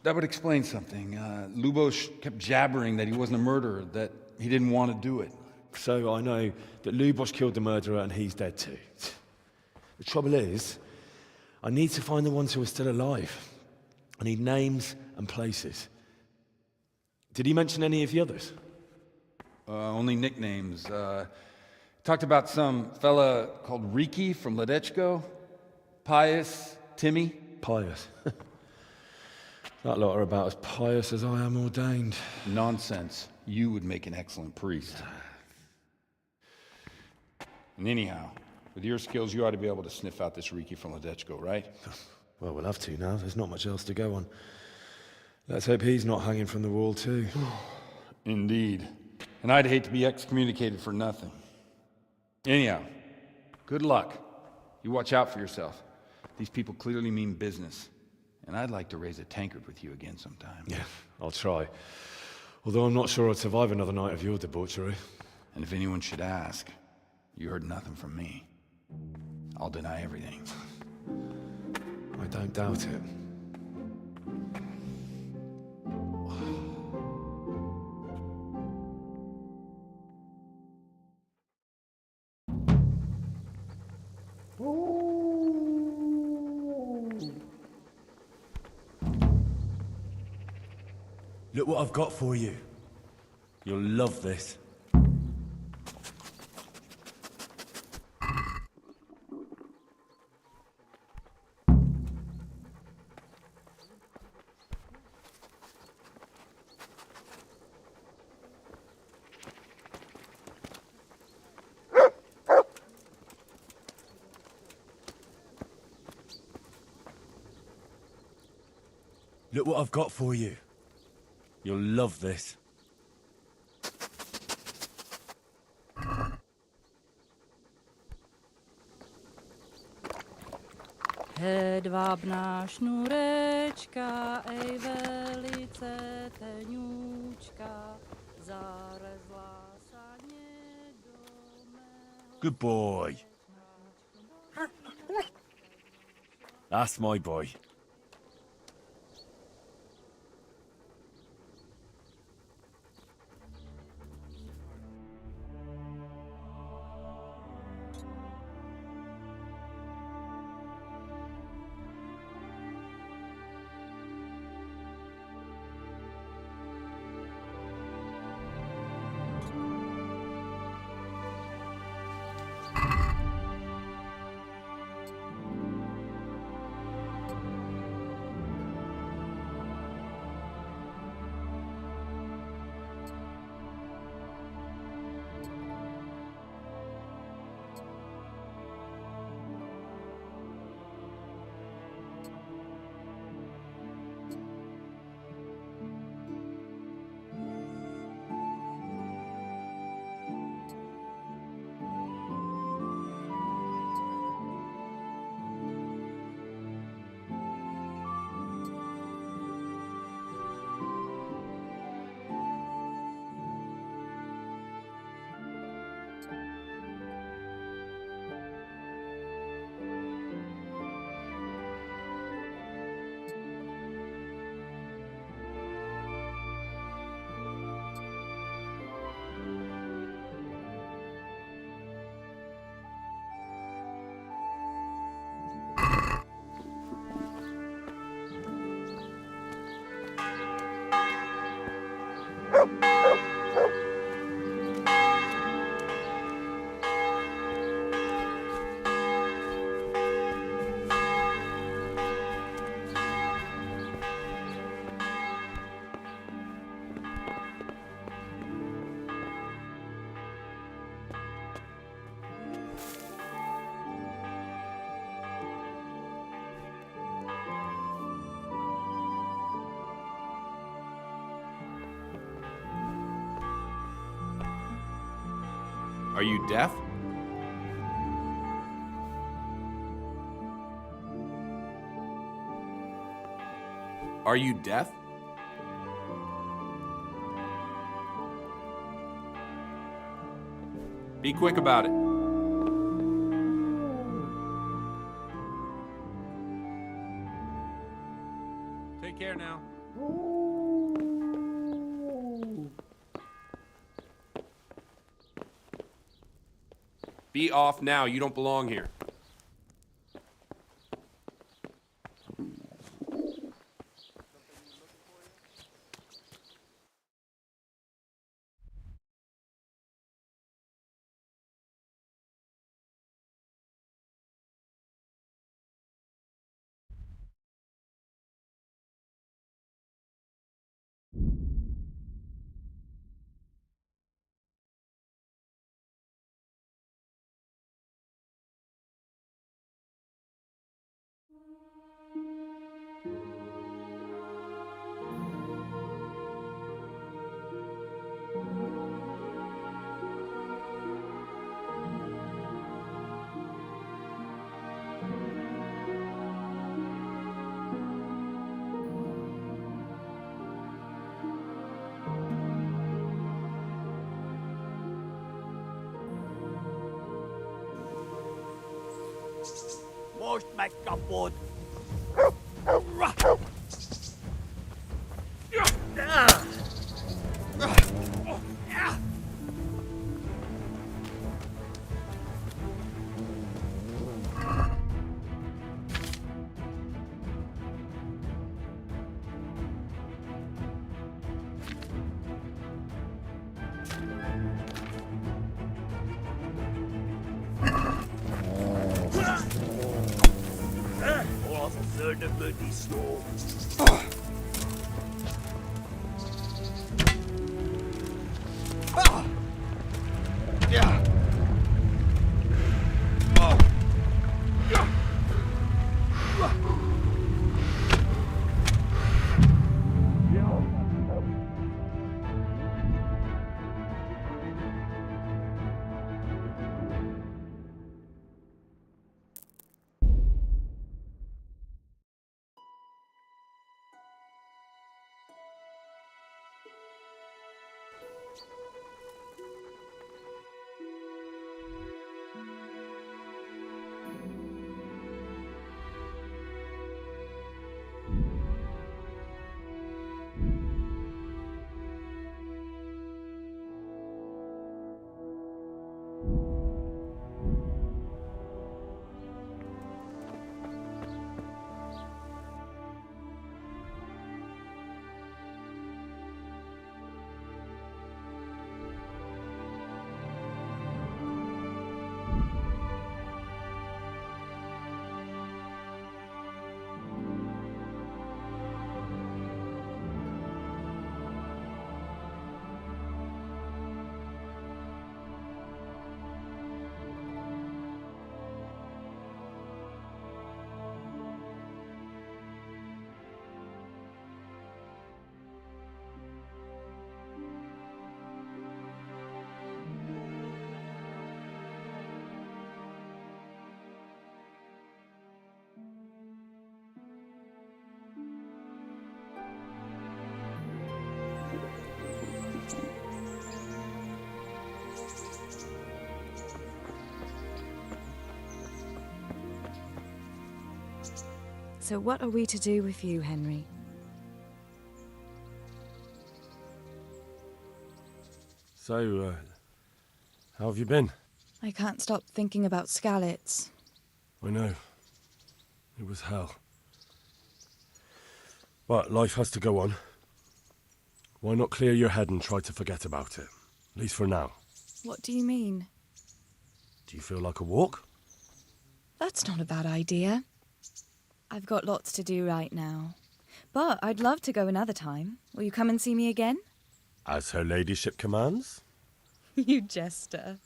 That would explain something. Lubos kept jabbering that he wasn't a murderer, that he didn't want to do it. So I know that Lubos killed the murderer and he's dead too. The trouble is, I need to find the ones who are still alive. I need names and places. Did he mention any of the others? Only nicknames. Talked about some fella called Riki from Ledechko, Pius, Timmy. Pius. That lot are about as pious as I am ordained. Nonsense. You would make an excellent priest. And anyhow, with your skills, you ought to be able to sniff out this Riki from Ledechko, right? Well, we'll have to now. There's not much else to go on. Let's hope he's not hanging from the wall too. Indeed. And I'd hate to be excommunicated for nothing. Anyhow, good luck. You watch out for yourself. These people clearly mean business. And I'd like to raise a tankard with you again sometime. Yeah, I'll try. Although I'm not sure I'd survive another night of your debauchery. And if anyone should ask, you heard nothing from me. I'll deny everything. I don't doubt it. Look what I've got for you. You'll love this. Look what I've got for you. You'll love this. Hedvábná šnurečka, ej velice teňúčka, zarezla saně do mého... Good boy. That's my boy. Are you deaf? Are you deaf? Be quick about it. Take care now. Be off now. You don't belong here. Most mij kapot. Söderbe die snow. Ja. So what are we to do with you, Henry? So, how have you been? I can't stop thinking about Skalitz. I know. It was hell. But life has to go on. Why not clear your head and try to forget about it? At least for now. What do you mean? Do you feel like a walk? That's not a bad idea. I've got lots to do right now. But I'd love to go another time. Will you come and see me again? As her ladyship commands? You jester.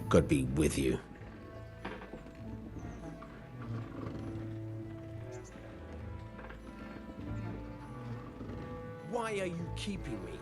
God be with you. Why are you keeping me?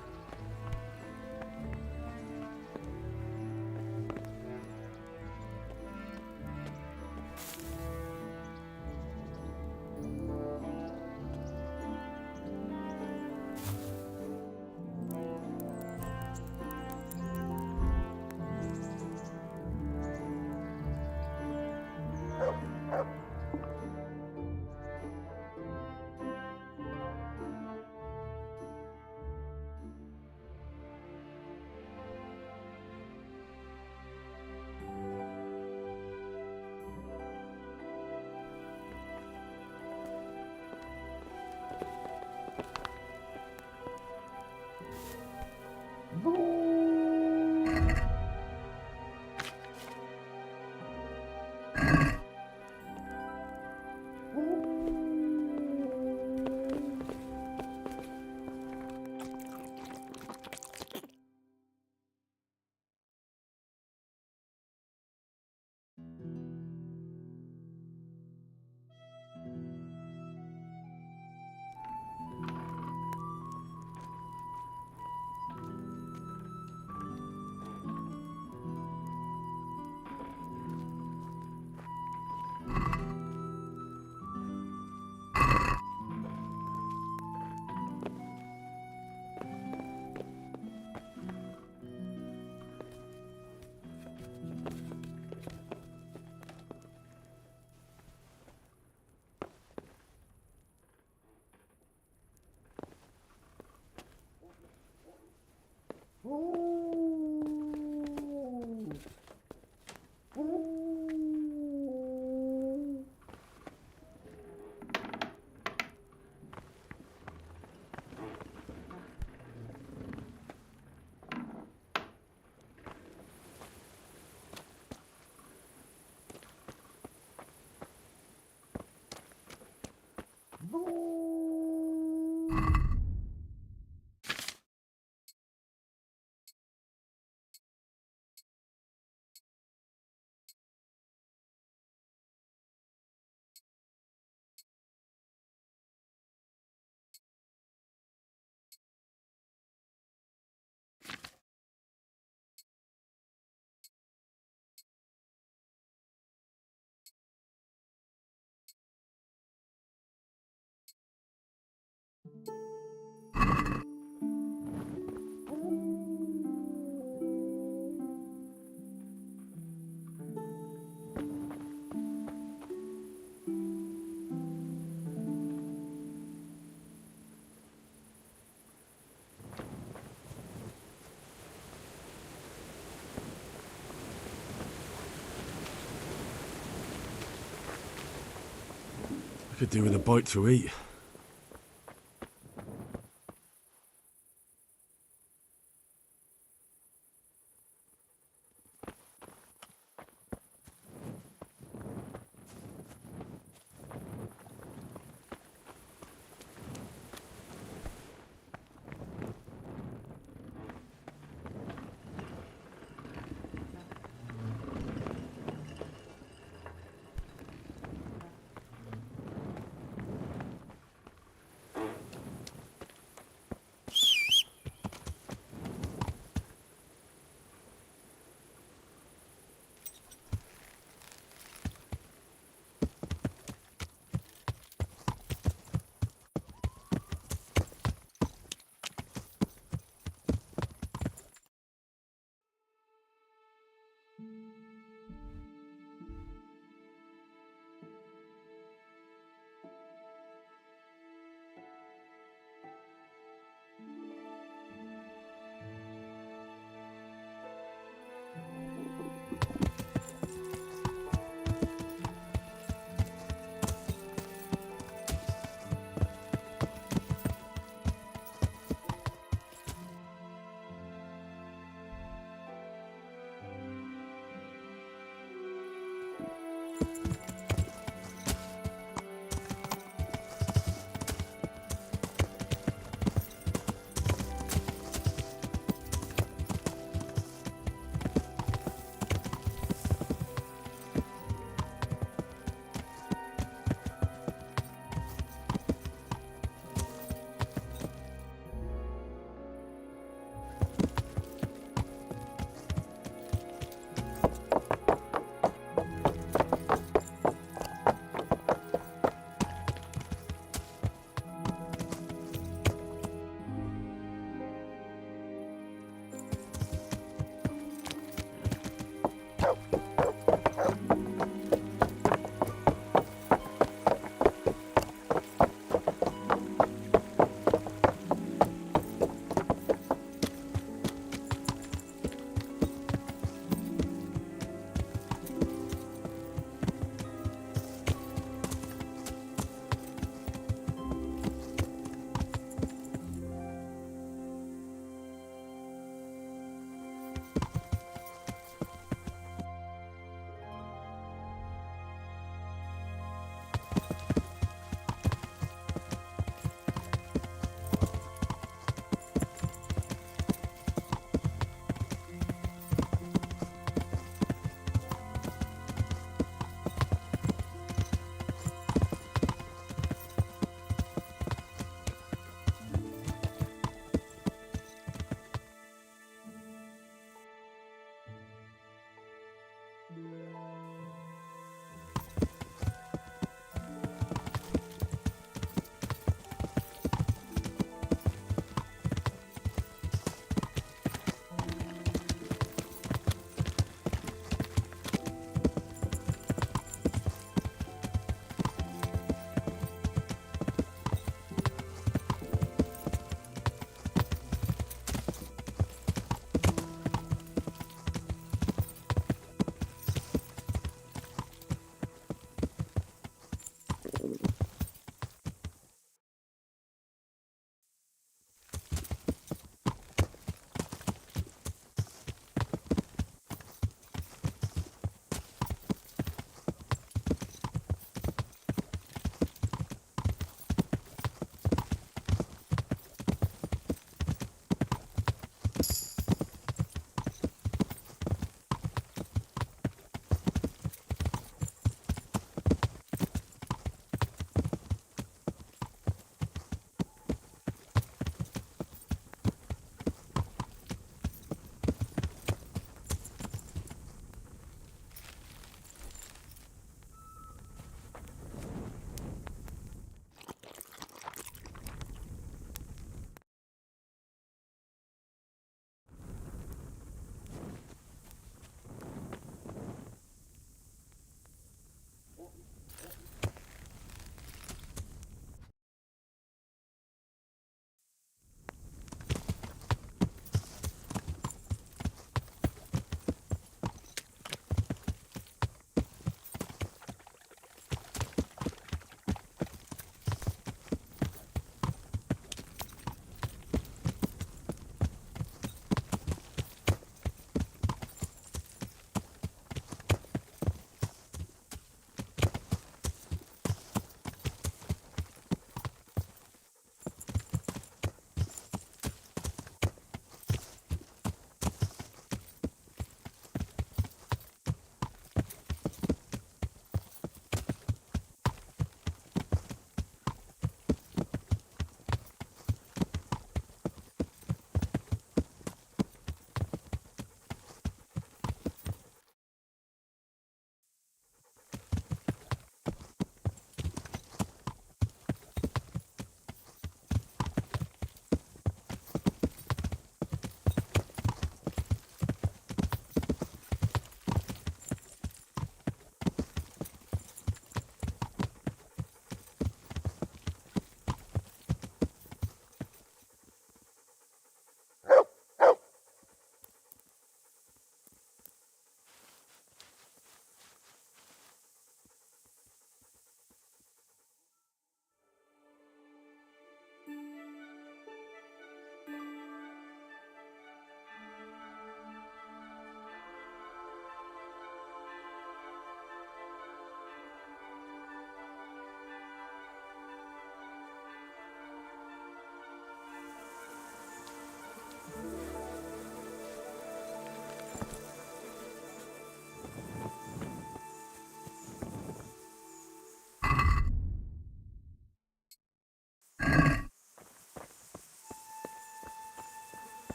I could do with a bite to eat.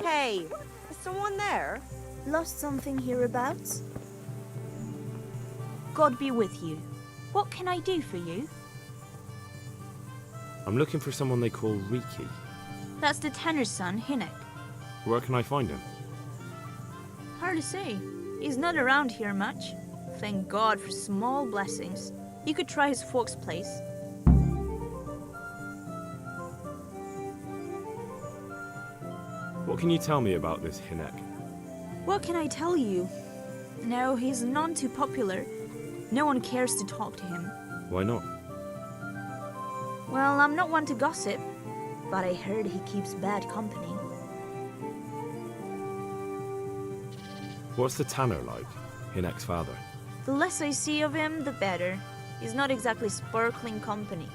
Hey, is someone there? Lost something hereabouts? God be with you. What can I do for you? I'm looking for someone they call Riki. That's the Tanner's son, Hinek. Where can I find him? Hard to say. He's not around here much. Thank God for small blessings. You could try his folks' place. What can you tell me about this Hinek? What can I tell you? No, he's none too popular. No one cares to talk to him. Why not? Well, I'm not one to gossip, but I heard he keeps bad company. What's the Tanner like, Hinek's father? The less I see of him, the better. He's not exactly sparkling company.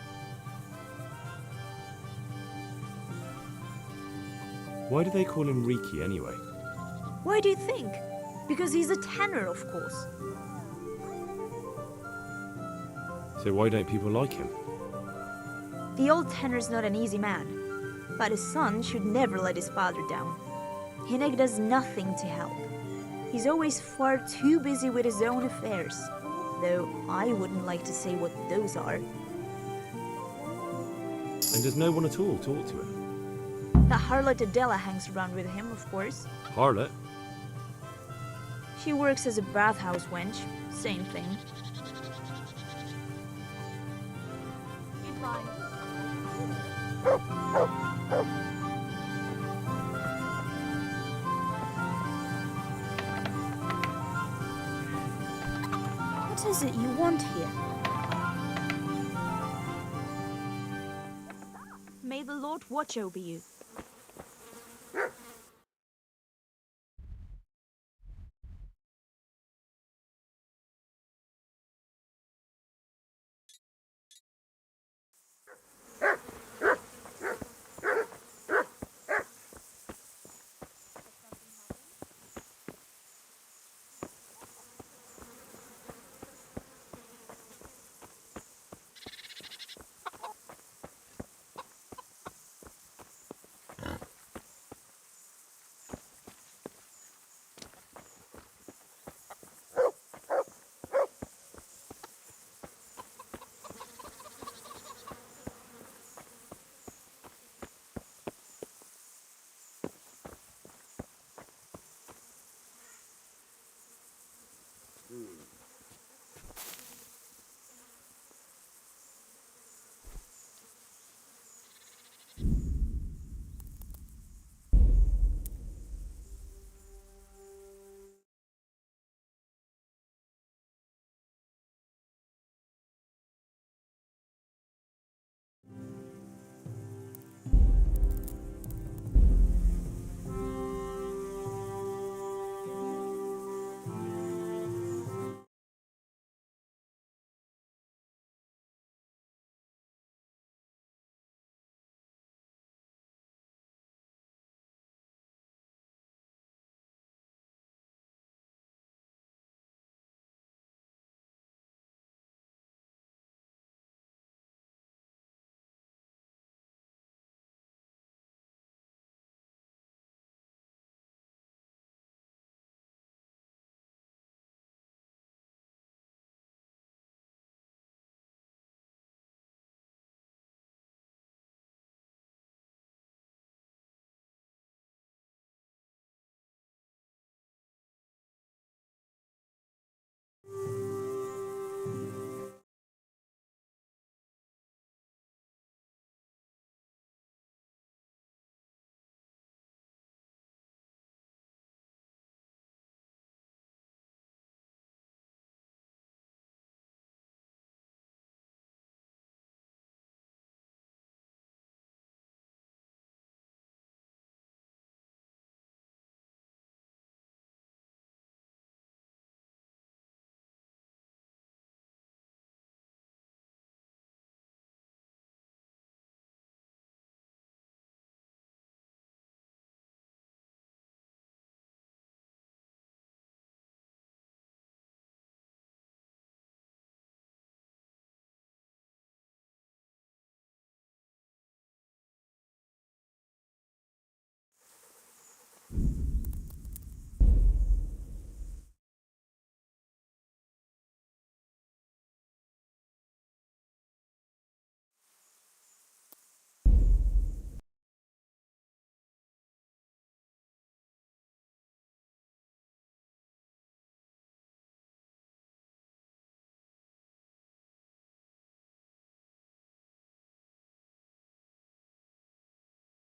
Why do they call him Riki anyway? Why do you think? Because he's a Tanner, of course. So why don't people like him? The old Tanner's not an easy man, but his son should never let his father down. Hinek does nothing to help. He's always far too busy with his own affairs, though I wouldn't like to say what those are. And does no one at all talk to him? That harlot Adela hangs around with him, of course. Harlot? She works as a bathhouse wench. Same thing. Goodbye. What is it you want here? May the Lord watch over you.